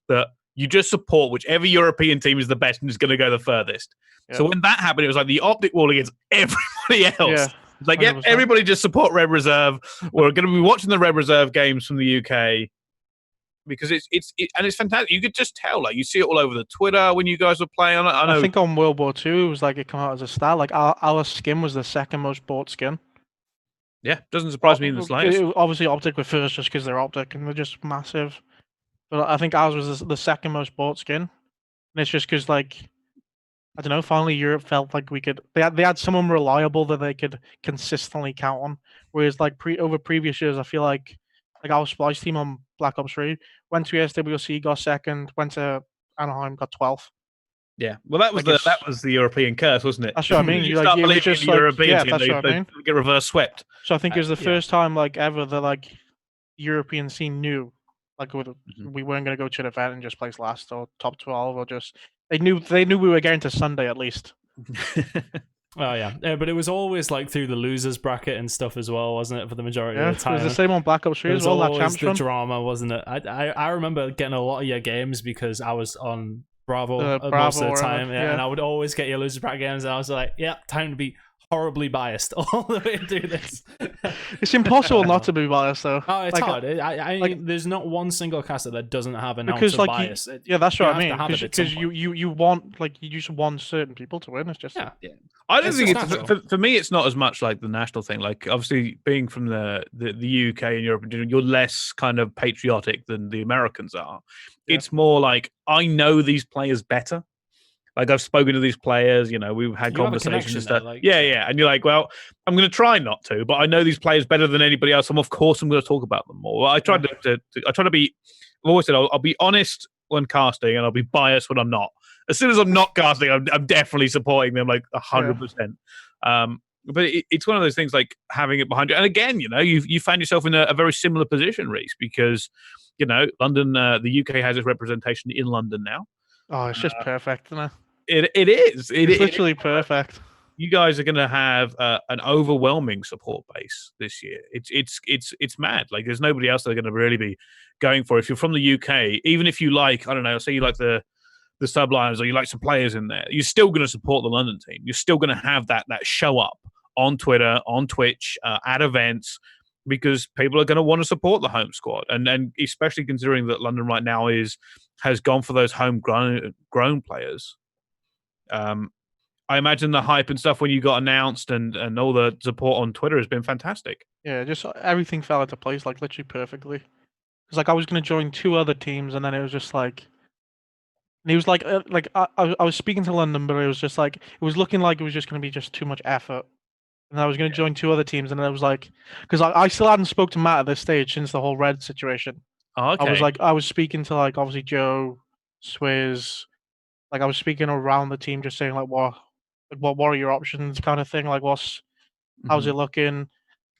that you just support whichever European team is the best and is going to go the furthest. Yeah. So when that happened, it was like the Optic wall against everybody else. Yeah. It's like, yeah, everybody just support Red Reserve. We're going to be watching the Red Reserve games from the UK. Because it's fantastic. You could just tell, like you see it all over the Twitter when you guys were playing on it. I think on World War II, it was like it came out as a stat. Like our skin was the second most bought skin. Yeah, doesn't surprise me in the slightest. Obviously, Optic were first just because they're Optic and they're just massive. But I think ours was the second most bought skin, and it's just because like I don't know. Finally, Europe felt like we could. They had someone reliable that they could consistently count on. Whereas like over previous years, I feel like our Splice team on Black Ops 3 went to SWC, got second, went to Anaheim, got 12th. Yeah, well, that was the European curse, wasn't it? That's what I mean. You start believing in the European team, they get reverse swept. So I think it was the first time like ever that like European scene knew like we weren't going to go to an event and just place last or top 12 or just they knew we were getting to Sunday at least. Oh yeah, but it was always like through the losers bracket and stuff as well, wasn't it? For the majority of the time, it was the same on Black Ops 3 as well. That was the drama, wasn't it? I remember getting a lot of your games because I was on Bravo most of the time, and I would always get your losers bracket games, and I was like, yeah, time to be horribly biased all the way through this. It's impossible not to be biased, though. Oh, it's hard. There's not one single caster that doesn't have an ounce of bias. That's what I mean. Because you want you just want certain people to win. It's just I don't think it's for me. It's not as much like the national thing. Like obviously, being from the UK and Europe, you're less kind of patriotic than the Americans are. Yeah. It's more like I know these players better. Like I've spoken to these players, we've had conversations and stuff. Yeah. And you're like, well, I'm going to try not to, but I know these players better than anybody else. Of course, I'm going to talk about them more. I try to be. I've always said I'll be honest when casting, and I'll be biased when I'm not. As soon as I'm not casting, I'm definitely supporting them like 100%. But it's one of those things like having it behind you. And again, you found yourself in a very similar position, Brice, because London, the UK has its representation in London now. Oh, it's just perfect, isn't it? It is. It's literally perfect. You guys are going to have an overwhelming support base this year. It's mad. Like there's nobody else they're going to really be going for. If you're from the UK, even if you like, I don't know, say you like the sublines or you like some players in there, you're still going to support the London team. You're still going to have that show up on Twitter, on Twitch, at events, because people are going to want to support the home squad, and especially considering that London right now has gone for those homegrown players. I imagine the hype and stuff when you got announced and all the support on Twitter has been fantastic. Yeah, just everything fell into place like literally perfectly. Because like I was going to join 2 other teams, and then it was just like, and he was like I was speaking to London, but it was just like it was looking like it was just going to be just too much effort. And I was going to join 2 other teams, and then it was like, because I still hadn't spoke to Matt at this stage since the whole Red situation. Oh, okay. I was speaking to like obviously Joe, Swizz, like I was speaking around the team, just saying like what are your options, kind of thing. Like how's it looking?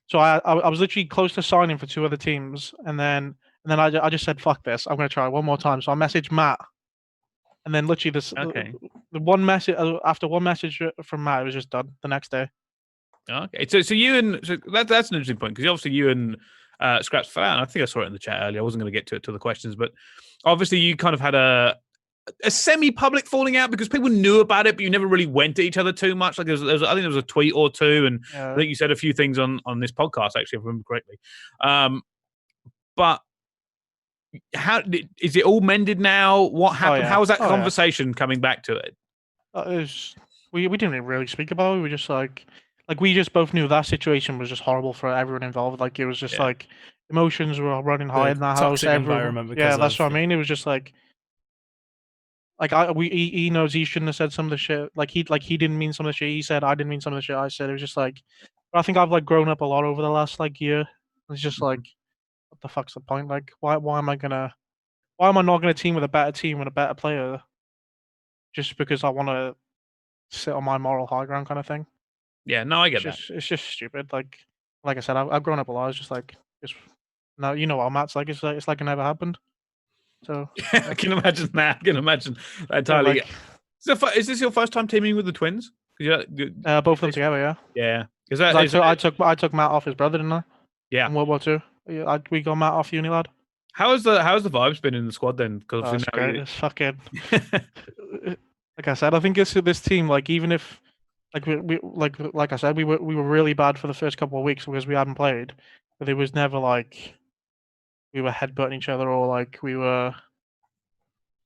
So I was literally close to signing for 2 other teams, and then And then I just said, fuck this, I'm going to try one more time. So I messaged Matt. And then literally the one message, after one message from Matt, it was just done the next day. Okay. So that's an interesting point, because obviously you and Scraps fell out. I think I saw it in the chat earlier. I wasn't going to get to it till the questions, but obviously you kind of had a semi-public falling out because people knew about it, but you never really went at each other too much. Like I think there was a tweet or two, and I think you said a few things on this podcast, actually, if I remember correctly. But how is it all mended now? What happened? How was that conversation coming back to it? We didn't really speak about it. We were just like we just both knew that situation was just horrible for everyone involved. Like it was just like emotions were running high in that house. Environment. Yeah, that's what I mean. It was just like he knows he shouldn't have said some of the shit. Like he didn't mean some of the shit he said. I didn't mean some of the shit I said. It was just like, I think I've like grown up a lot over the last like year. It's just like, what the fuck's the point? Like, why am I not gonna team with a better team with a better player just because I want to sit on my moral high ground kind of thing? Yeah, no, I get that. It's just stupid. Like I said, I've grown up a lot. It's just like, no, you know what Matt's like. It's like it never happened. So I can imagine that. I can imagine that entirely. Yeah, like, is this your first time teaming with the twins? Both of them together, yeah. Yeah, because I took Matt off his brother, didn't I? Yeah. In World War II. Yeah, we got Matt off uni lad. How's the vibes been in the squad then? Because it's great. It's fucking. Like I said, I think it's this team. Like even if, like I said, we were really bad for the first couple of weeks because we hadn't played, but it was never like we were headbutting each other or like we were.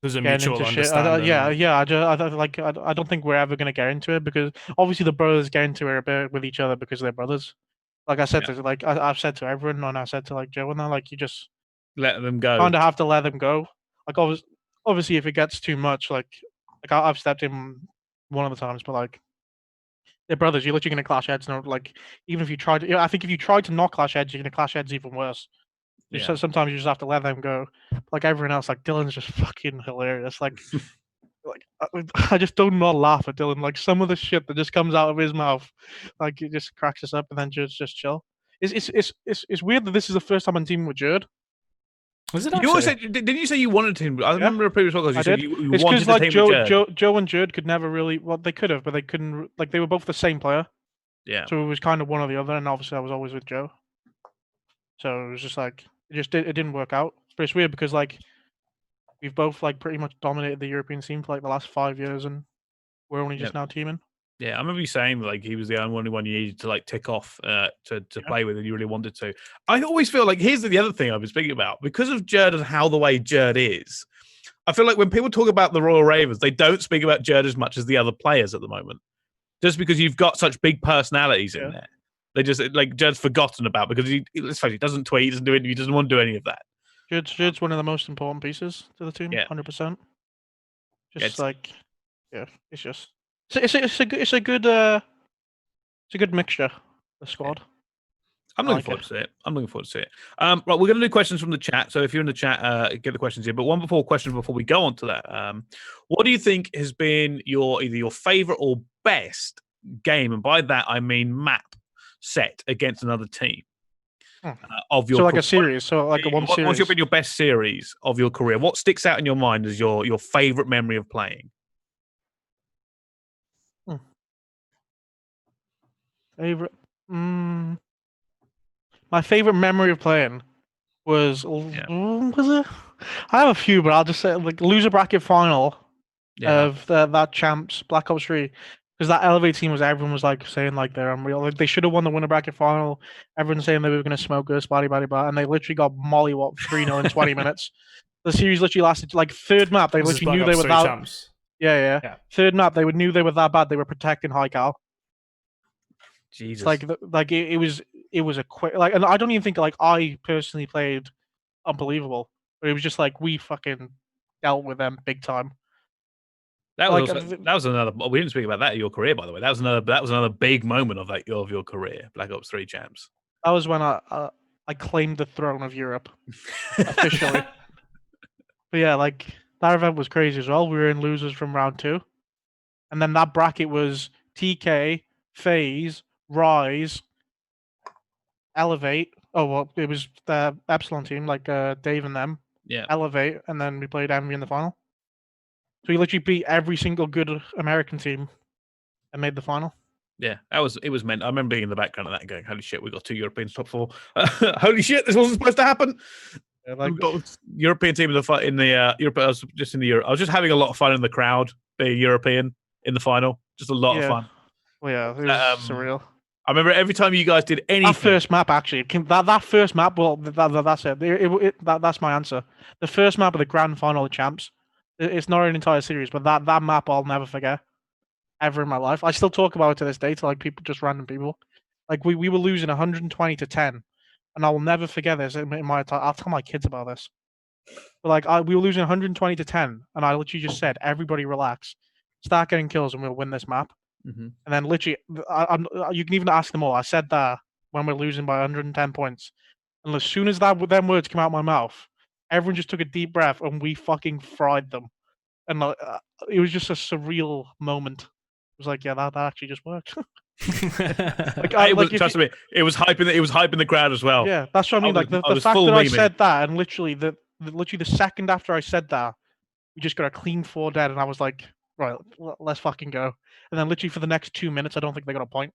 There's a mutual understanding. I don't think we're ever gonna get into it because obviously the brothers get into it a bit with each other because they're brothers. Like I said, I've said to everyone, and I said to like Joe and that, like you just let them go. Kind of have to let them go. Like obviously, if it gets too much, like I've stepped in one of the times, but like they're brothers. You're literally gonna clash heads. No, like even if you try to, I think if you try to not clash heads, you're gonna clash heads even worse. So sometimes you just have to let them go. Like everyone else, like Dylan's just fucking hilarious. Like, I just do not laugh at Dylan. Like some of the shit that just comes out of his mouth, like it just cracks us up, and then just chill. It's weird that this is the first time I'm teaming with Jared. Was it? You always said, didn't you say you wanted to? I remember a previous podcast. You said you wanted to like team with Jared. Joe and Jared could never really. Well, they could have, but they couldn't. Like they were both the same player. Yeah. So it was kind of one or the other, and obviously I was always with Joe. So it was just like it didn't work out. But it's weird because like we've both like pretty much dominated the European scene for like the last 5 years, and we're only just now teaming. Yeah, I remember you saying like he was the only one you needed to like tick off to play with, and you really wanted to. I always feel like here's the other thing I've been speaking about because of Jared and how the way Jared is. I feel like when people talk about the Royal Ravens, they don't speak about Jared as much as the other players at the moment, just because you've got such big personalities in there. They just like Jared's forgotten about because let's face it, he doesn't tweet, he doesn't do it, he doesn't want to do any of that. Jared's one of the most important pieces to the team, 100%. It's just. It's a good mixture. The squad. I'm looking forward to it. Right, we're going to do questions from the chat. So if you're in the chat, get the questions here. But one question before we go on to that. What do you think has been either your favorite or best game, and by that I mean map set against another team of your? So like a series. So like a series. What's been your best series of your career? What sticks out in your mind as your favorite memory of playing? Favorite. My favorite memory of playing was it? I have a few, but I'll just say like loser bracket final of that champs Black Ops 3, because that Elevate team everyone was like saying like they're unreal. Like they should have won the winner bracket final. Everyone's saying they were going to smoke us, blah, and they literally got mollywhopped 3-0 in 20 minutes. The series literally lasted like third map. They literally knew they were that. Yeah. Third map, they knew they were that bad. They were protecting High Cal. Jesus. It was a quick and I don't even think like I personally played unbelievable, but it was just like we fucking dealt with them big time. That was another. We didn't speak about that in your career, by the way. That was another big moment of your career, Black Ops 3 champs. That was when I claimed the throne of Europe officially. But yeah, like that event was crazy as well. We were in losers from round 2, and then that bracket was TK, FaZe, Rise, Elevate. Oh well, it was the Epsilon team, like Dave and them. Yeah. Elevate, and then we played Envy in the final. So we literally beat every single good American team and made the final. Yeah, it was meant. I remember being in the background of that and going, "Holy shit, we got 2 Europeans top 4! Holy shit, this wasn't supposed to happen." Yeah, like, European team in the Europe. I was just in the Euro. I was just having a lot of fun in the crowd, being European in the final. Just a lot of fun. Well, yeah, it was surreal. I remember every time you guys did anything. That first map, actually, that first map. Well, that's it. That's my answer. The first map of the grand final of champs. It's not an entire series, but that map I'll never forget ever in my life. I still talk about it to this day to like people, just random people. Like we were losing 120 to 10, and I will never forget this in my time. I'll tell my kids about this. But like we were losing 120 to 10, and I literally just said, "Everybody relax, start getting kills, and we'll win this map." Mm-hmm. And then literally, you can even ask them all. I said that when we're losing by 110 points, and as soon as them words came out of my mouth, everyone just took a deep breath, and we fucking fried them. And it was just a surreal moment. It was like, yeah, that actually just worked. Trust me, it was hyping the crowd as well. Yeah, that's what I mean. Like the fact that I said that, and literally the second after I said that, we just got a clean 4 dead, and I was like, right, let's fucking go. And then literally for the next 2 minutes, I don't think they got a point.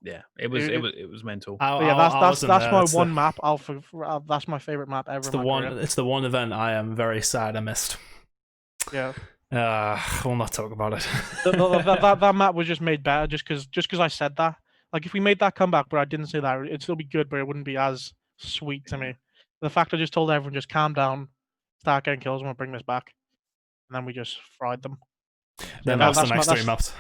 Yeah, it was mental. That's my one map. That's my favorite map ever. It's the one event I am very sad I missed. Yeah. We'll not talk about it. that map was just made better just because I said that. Like if we made that comeback, but I didn't say that, it'd still be good, but it wouldn't be as sweet to me. The fact I just told everyone just calm down, start getting kills, and we'll bring this back, and then we just fried them. Then that's the next 3 maps.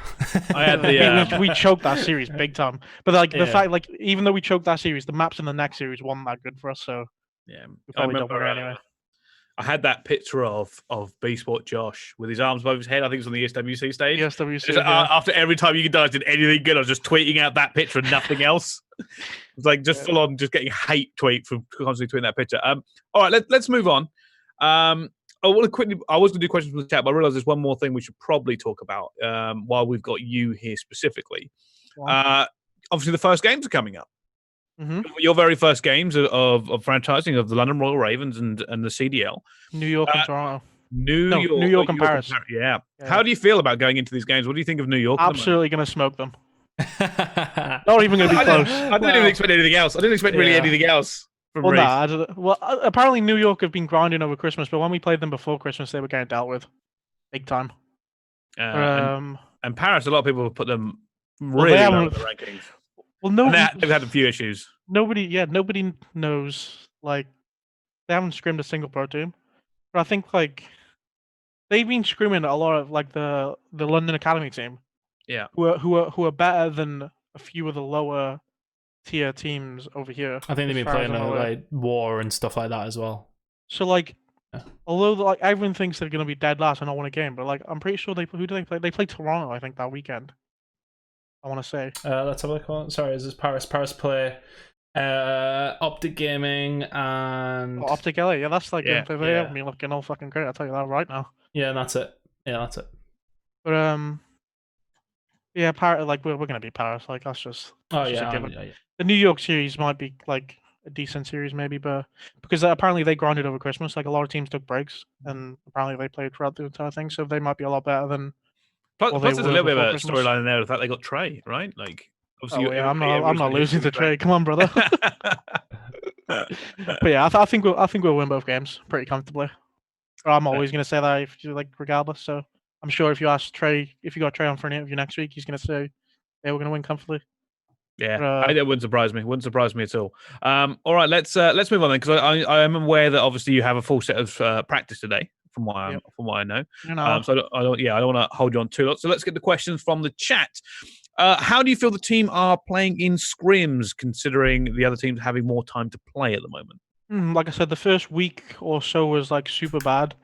I had the we choked that series big time. But like the fact, like even though we choked that series, the maps in the next series weren't that good for us. So yeah, we probably don't win anyway. I had that picture of B-Sport Josh with his arms above his head. I think it was on the ESWC stage. ESWC. After every time you guys did anything good, I was just tweeting out that picture and nothing else. It's like just full on, just getting hate tweet from constantly tweeting that picture. All right, let's move on. I was going to do questions from the chat, but I realize there's one more thing we should probably talk about while we've got you here specifically. Obviously, the first games are coming up. Mm-hmm. Your very first games of franchising of the London Royal Ravens and the CDL. New York and Toronto. New York and Paris. Yeah. How do you feel about going into these games? What do you think of New York? Absolutely going to smoke them. Not even going to be close. I didn't even expect anything else. I didn't expect really anything else. Well, apparently New York have been grinding over Christmas, but when we played them before Christmas, they were getting dealt with big time. And Paris, a lot of people have put them really low in the rankings. Well, no, they've had a few issues. Nobody knows. Like, they haven't scrimmed a single pro team, but I think like they've been scrimming a lot of like the London Academy team. Yeah, who are better than a few of the lower tier teams over here. I think they've been playing like War and stuff like that as well. So like, although like everyone thinks they're going to be dead last and not win a game, but like I'm pretty sure who do they play? They play Toronto, I think, that weekend. I want to say. Let's have a look. Sorry, is this Paris? Paris play Optic Gaming and Optic LA. Yeah, that's like they have me looking all fucking great. I'll tell you that right now. Yeah, that's it. Yeah, that's it. But yeah, Paris. Like we're gonna be Paris. Like that's just. Yeah. The New York series might be like a decent series, maybe, but because apparently they grinded over Christmas. Like a lot of teams took breaks, and apparently they played throughout the entire thing, so they might be a lot better than. Plus there's a little bit of a storyline in there. The fact they got Trey, right? Like, obviously, I'm not losing to Trey. Come on, brother. But yeah, I think we'll win both games pretty comfortably. But I'm always gonna say that if you like, regardless. So I'm sure if you ask Trey, if you got Trey on for an interview next week, he's gonna say, "Yeah, we're gonna win comfortably." Yeah, that wouldn't surprise me. Wouldn't surprise me at all. All right, let's move on then, because I am aware that obviously you have a full set of practice today, from what I know. So I don't want to hold you on too long. So let's get the questions from the chat. How do you feel the team are playing in scrims, considering the other teams having more time to play at the moment? Like I said, the first week or so was like super bad,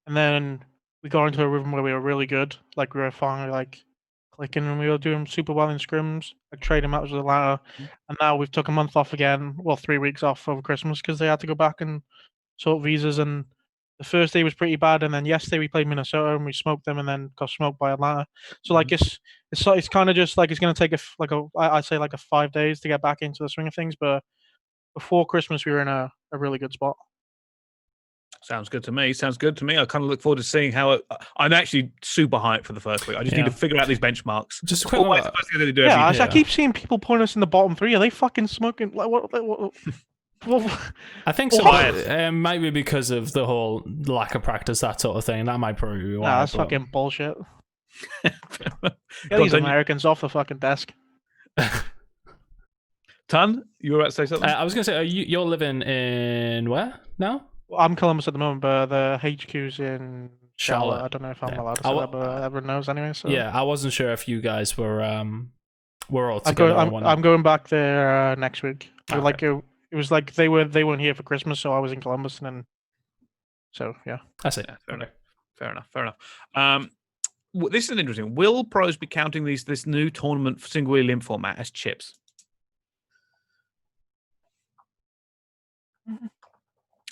and then we got into a rhythm where we were really good. Like we were finally like clicking, and we were doing super well in scrims, like trading matches with Atlanta. And now we've took a month off again. Well, 3 weeks off over Christmas because they had to go back and sort visas. And the first day was pretty bad, and then yesterday we played Minnesota and we smoked them, and then got smoked by Atlanta. So like it's kind of just like it's gonna take I'd say like a 5 days to get back into the swing of things. But before Christmas we were in a really good spot. Sounds good to me. I kind of look forward to seeing how I'm actually super hyped for the first week. I just need to figure out these benchmarks. Just a quick one. I keep seeing people point us in the bottom 3. Are they fucking smoking? Like, what? I think so. It might be because of the whole lack of practice, that sort of thing. That might probably be why. Nah, that's fucking bullshit. Get these Americans off the fucking desk. Tunn, you were about to say something? I was going to say, you're living in where now? I'm Columbus at the moment, but the HQ's in Charlotte. I don't know if I'm allowed to say that, but everyone knows anyway. So yeah, I wasn't sure if you guys were all together. I'm going back there next week. Okay. It was like they weren't here for Christmas, so I was in Columbus, and then so yeah. I see. Yeah, fair enough. This is interesting. Will pros be counting this new tournament single limb format as chips?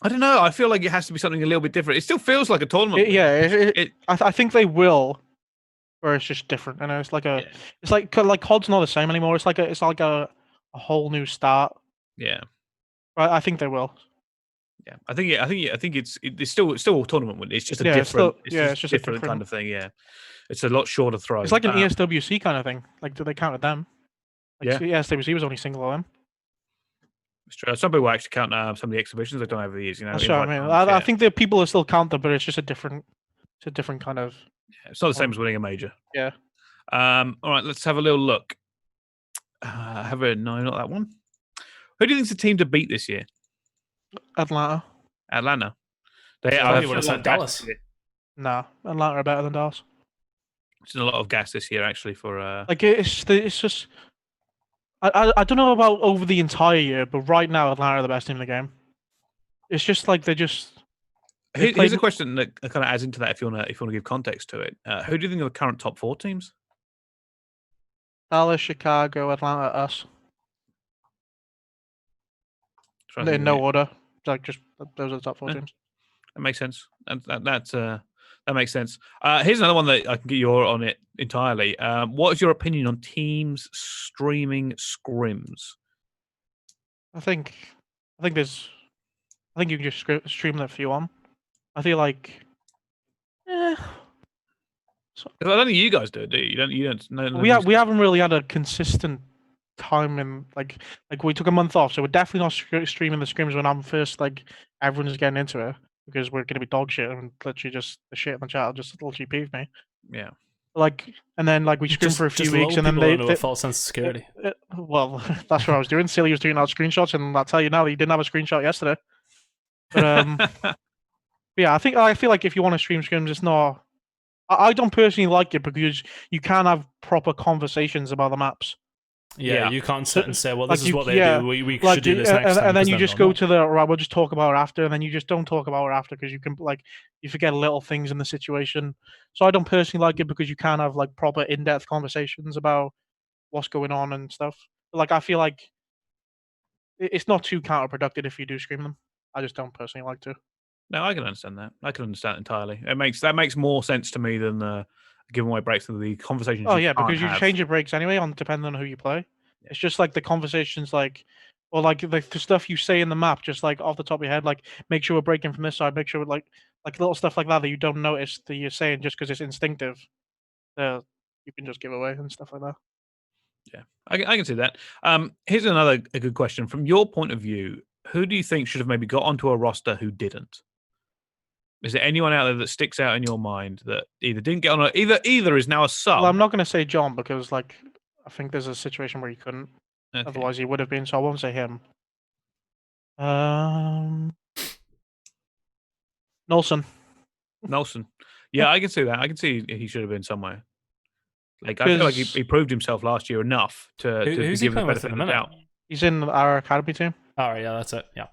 I don't know. I feel like it has to be something a little bit different. It still feels like a tournament. I think they will, or it's just different. You know, it's like it's like COD's not the same anymore. It's like a whole new start. Yeah. I think they will. Yeah, I think it's still a tournament. It's just a different, it's just a different kind of thing. Yeah, it's a lot shorter throw. It's like an ESWC kind of thing. Like, do they count them? Like, yeah, ESWC was only single of them. It's true. Some people actually count some of the exhibitions they've done over the years. You know, that's what I mean. I think the people will still count them, but it's just a different kind of. Yeah, it's not the same as winning a major. Yeah. All right, let's have a little look. No, not that one. Who do you think's the team to beat this year? Atlanta. They would have said Dallas. Nah, Atlanta are better than Dallas. It's a lot of gas this year, actually. For like it's just. I don't know about over the entire year, but right now Atlanta are the best team in the game. It's just like they just. Here's a question that kind of adds into that. If you want to give context to it, who do you think are the current top 4 teams? Dallas, Chicago, Atlanta, us. In no order, like just those are the top 4 teams. That makes sense. That makes sense. Here's another one that I can get your on it entirely. What is your opinion on teams streaming scrims? I think you can just stream them if you want. I feel like, I don't think you guys do it, do you? You don't. No, we haven't really had a consistent time in like we took a month off, so we're definitely not streaming the scrims when I'm first everyone's getting into it, because we're going to be dog shit and literally just the shit in the chat just literally peeve me. Yeah. And then we scrim for a few weeks, and then they a false sense of security. Well, that's what I was doing. Silly was doing out screenshots, and I'll tell you now, he didn't have a screenshot yesterday. But yeah, I feel like if you want to stream scrims, it's not. I don't personally like it because you can't have proper conversations about the maps. Yeah, you can't sit and say, well, this is what they do. We should do this next time. And then you just go to right, we'll just talk about it after, and then you just don't talk about it after because you can you forget little things in the situation. So I don't personally like it because you can't have proper in-depth conversations about what's going on and stuff. But I feel like it's not too counterproductive if you do scream them. I just don't personally like to. No, I can understand that. I can understand entirely. That makes more sense to me than giving away breaks to the conversations. Oh yeah, because you change your breaks anyway depending on who you play. Yeah. It's just the conversations or the stuff you say in the map, just off the top of your head, make sure we're breaking from this side, make sure like little stuff like that you don't notice that you're saying just because it's instinctive. You can just give away and stuff like that. Yeah, I can see that. Here's a good question from your point of view. Who do you think should have maybe got onto a roster who didn't? Is there anyone out there that sticks out in your mind that either didn't get on, either is now a sub? Well, I'm not going to say John because I think there's a situation where he couldn't. Okay. Otherwise, he would have been. So I won't say him. Nolson. Yeah, I can see that. I can see he should have been somewhere. I feel like he proved himself last year enough to give him the benefit of the doubt. He's in our academy team. Oh yeah, that's it. Yeah.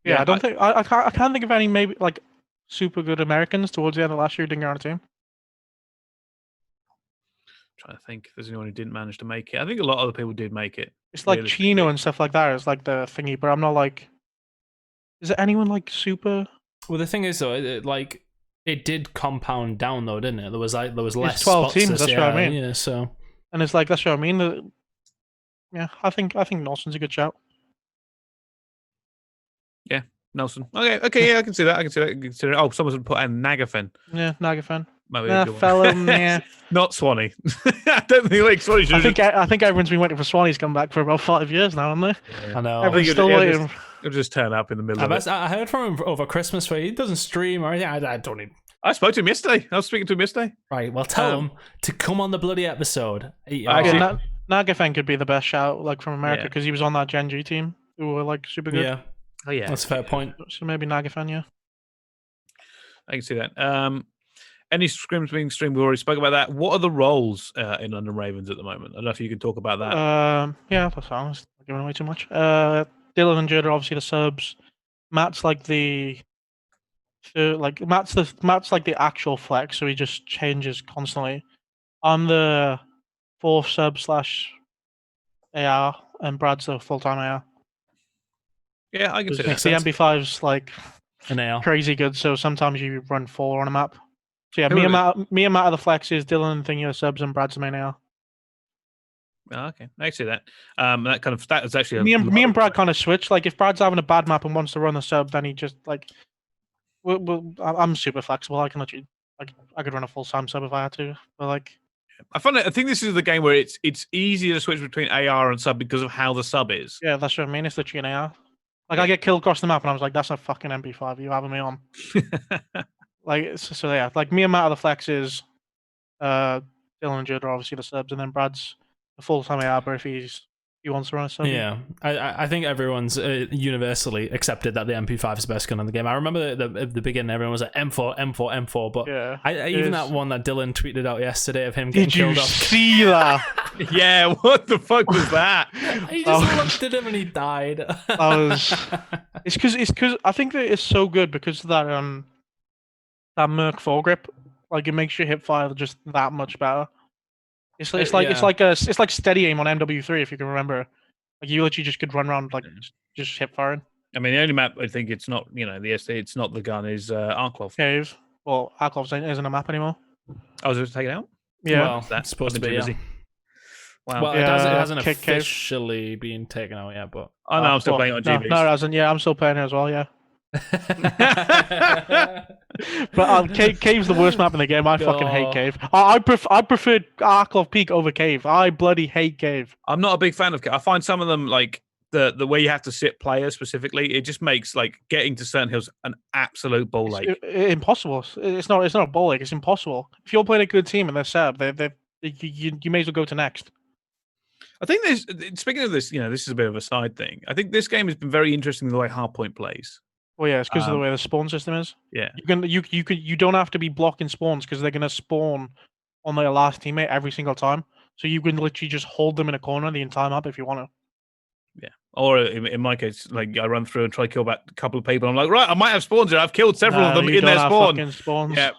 Yeah, I don't think I can't think of any maybe super good Americans towards the end of last year who didn't get on a team. Trying to think if there's anyone who didn't manage to make it. I think a lot of other people did make it. It's Chino and stuff like that. It's the thingy, but I'm not is there anyone super? Well, the thing is though, it did compound down though, didn't it? There was less 12 teams. That's what I mean. Yeah, so and it's that's what I mean. Yeah, I think Nelson's a good shout. Nelson. Okay, yeah, I can see that. I can consider it. Oh, someone's put in Nagafen. Yeah, Nagafen. Nah, fellow, yeah. Not Swanee. I don't think like Swanee. I think everyone's been waiting for Swanee's come back for about 5 years now, haven't they? Yeah. I know. Everyone's still waiting. He'll just turn up in the middle of it. I heard from him over Christmas where he doesn't stream or anything. I don't even. I spoke to him yesterday. I was speaking to him yesterday. Right, well, tell him to come on the bloody episode. Nagafen could be the best shout, like, from America, because he was on that Gen G team who were, like, super good. Yeah. Oh, yeah. That's a fair point. So maybe Nagafen, yeah. I can see that. Any scrims being streamed? We already spoke about that. What are the roles in London Ravens at the moment? I don't know if you can talk about that. Yeah, that's fine. Not giving away too much. Dylan and Judd are obviously the subs. Matt's like Matt's like the actual flex, so he just changes constantly. I'm the 4th sub / AR, and Brad's the full-time AR. Yeah, I can see that. The MP5's like an AR. Crazy good, so sometimes you run 4 on a map. So yeah, me and Matt are the flexes, Dylan and Thingy are the subs, and Brad's the main AR. Oh, okay, I see that. That is actually me and Brad kind of switch. Like if Brad's having a bad map and wants to run the sub, then he just like. I'm super flexible. I can literally, I could run a full-time sub if I had to. But like, I think this is the game where it's easier to switch between AR and sub because of how the sub is. Yeah, that's what I mean. It's literally an AR. Like I get killed across the map, and I was like, "That's a fucking MP5. You having me on?" So yeah, like me and Matt are the flexes. Dylan and Judd are obviously the subs, and then Brad's the full-time AR. But if he wants to run a sub, yeah, I think everyone's universally accepted that the MP5 is the best gun in the game. I remember at the beginning, everyone was like M4, M4, M4. But yeah, even that one that Dylan tweeted out yesterday of him getting killed off. Did you see that? Yeah, what the fuck was that? He just looked at him and he died. It's because I think that it's so good because of that Merc foregrip. Like it makes your hip fire just that much better. It's like steady aim on MW3 if you can remember. Like you literally just could run around like just hip firing. I mean, the only map I think it's not it's not the gun is Arklov. Cave. Well, Arklov isn't a map anymore. Oh, was it taken out? Yeah, well, that's supposed to be. Yeah. Wow. Well, it hasn't officially been taken out yet, but I know I'm still playing on GB. No, it hasn't. Yeah, I'm still playing it as well. Yeah. But Cave's the worst map in the game. I fucking hate Cave. I prefer Arklov Peak over Cave. I bloody hate Cave. I'm not a big fan of Cave. I find some of them like the way you have to sit players specifically. It just makes like getting to certain hills an absolute ball ache. Impossible. It's not a ball ache. It's impossible. If you're playing a good team and they're sub, you may as well go to next. I think speaking of this, this is a bit of a side thing. I think this game has been very interesting in the way Hardpoint plays. Well, yeah, it's because of the way the spawn system is. Yeah, you don't have to be blocking spawns because they're gonna spawn on their last teammate every single time. So you can literally just hold them in a corner the entire map if you want to. Yeah, or in my case, like I run through and try to kill back a couple of people. I'm like, right, I might have spawns here. I've killed several of them in their spawn. Spawns. Yeah,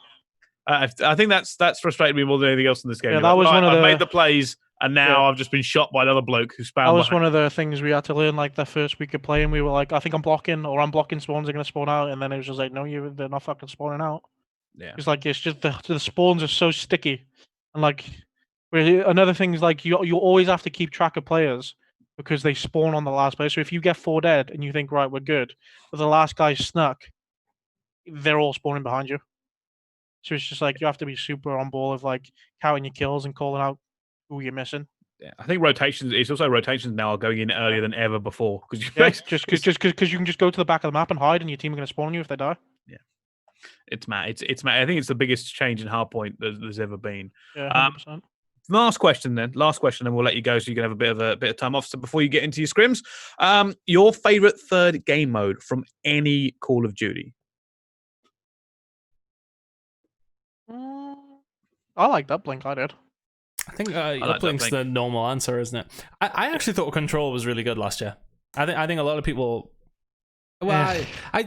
I think that's frustrated me more than anything else in this game. Yeah, that was one of I've made the plays. And now I've just been shot by another bloke who spammed. That was one of the things we had to learn, like the first week of playing. We were like, I think I'm blocking spawns are going to spawn out. And then it was just like, no, they're not fucking spawning out. Yeah. It's like, it's just the spawns are so sticky. And like, another thing is like, you always have to keep track of players because they spawn on the last player. So if you get 4 dead and you think, right, we're good, but the last guy snuck, they're all spawning behind you. So it's just like, you have to be super on ball of like counting your kills and calling out who you're missing. Yeah, I think rotations. It's also rotations now are going in earlier than ever before because just because you can just go to the back of the map and hide, and your team are going to spawn on you if they die. Yeah, it's mad. It's mad. I think it's the biggest change in Hardpoint there's ever been. Yeah, 100%. Last question, and we'll let you go so you can have a bit of time off. So before you get into your scrims, your favorite third game mode from any Call of Duty? I like that Blink. I did. I think Uplink's the normal answer, isn't it? I actually thought Control was really good last year. I think a lot of people. Well, I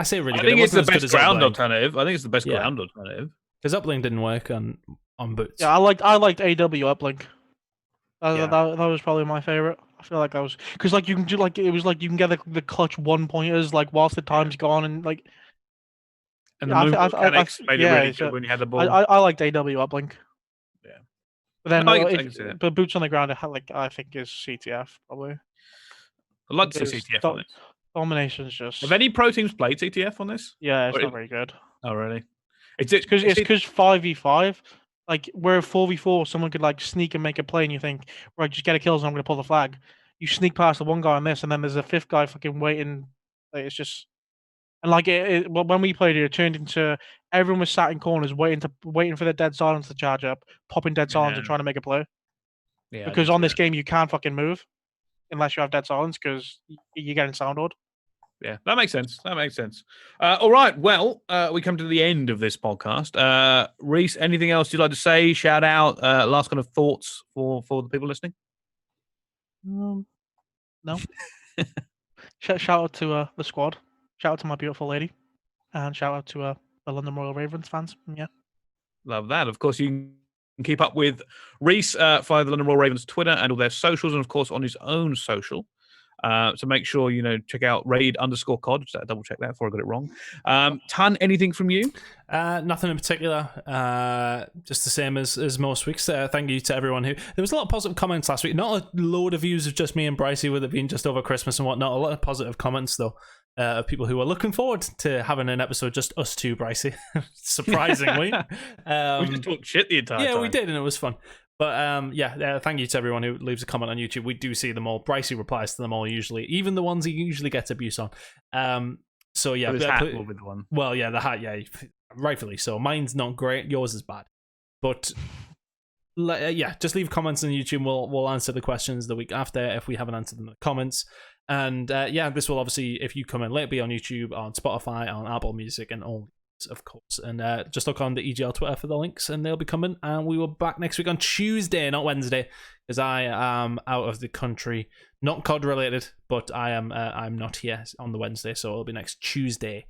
say really good. I think it's the best ground alternative. I think it's the best ground alternative. Because Uplink didn't work on boots. Yeah, I liked AW Uplink. That was probably my favorite. I feel like that was because like you can do like it was like you can get the clutch 1-pointers like whilst the time's gone and like. And the mechanics made it really good when you had the ball. I liked AW Uplink. Yeah. But then, but boots on the ground, I think is CTF probably. I'd like to see CTF on it. Domination's just. Have any pro teams played TTF on this? Yeah, it's not very good. Oh, really? It's because 5v5. Like, where 4v4, someone could like sneak and make a play, and you think, right, just get a kill, so I'm going to pull the flag. You sneak past the one guy on this, and then there's a fifth guy fucking waiting. Like, it's just, and like when we played it turned into everyone was sat in corners waiting for the dead silence to charge up, popping dead silence and trying to make a play. Yeah, because on this game you can't fucking move unless you have dead silence because you're getting soundboard. Yeah, that makes sense. All right, well, we come to the end of this podcast. Brice, anything else you'd like to say? Shout out, last kind of thoughts for the people listening? No. Shout out to the squad. Shout out to my beautiful lady. And shout out to the London Royal Ravens fans. Yeah. Love that. Of course, you can keep up with Brice via the London Royal Ravens Twitter and all their socials, and of course on his own social. So make sure, check out raid_cod. Just double check that before I got it wrong. Tunn, anything from you? Nothing in particular. Just the same as most weeks. Thank you to everyone who... There was a lot of positive comments last week. Not a load of views of just me and Bricey with it being just over Christmas and whatnot. A lot of positive comments, though, of people who are looking forward to having an episode just us two, Bricey. Surprisingly. We just talked shit the entire time. Yeah, we did, and it was fun. But thank you to everyone who leaves a comment on YouTube. We do see them all. Bricey replies to them all usually, even the ones he usually gets abuse on. So yeah, his hat will be the one. Well, yeah, the hat, yeah, rightfully so. Mine's not great. Yours is bad. But just leave comments on YouTube. We'll answer the questions the week after if we haven't answered them in the comments. And this will obviously, if you come in late, be on YouTube, on Spotify, on Apple Music, and all. Of course, and just look on the EGL Twitter for the links, and they'll be coming. And we will be back next week on Tuesday, not Wednesday, because I am out of the country, not COD related, but I'm not here on the Wednesday, so it'll be next Tuesday.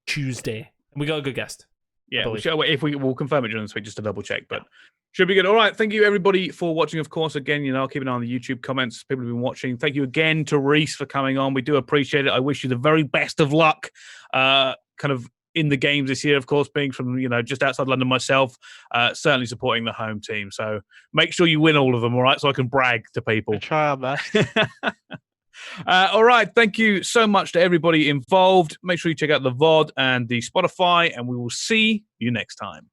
And we got a good guest. Yeah, we'll confirm it during this week just to double check, but should be good. All right, thank you everybody for watching. Of course, again, I'll keep an eye on the YouTube comments. People have been watching. Thank you again to Brice for coming on. We do appreciate it. I wish you the very best of luck. Kind of in the games this year, of course, being from, just outside London myself, certainly supporting the home team. So make sure you win all of them, all right, so I can brag to people. We'll try our best. All right, thank you so much to everybody involved. Make sure you check out the VOD and the Spotify, and we will see you next time.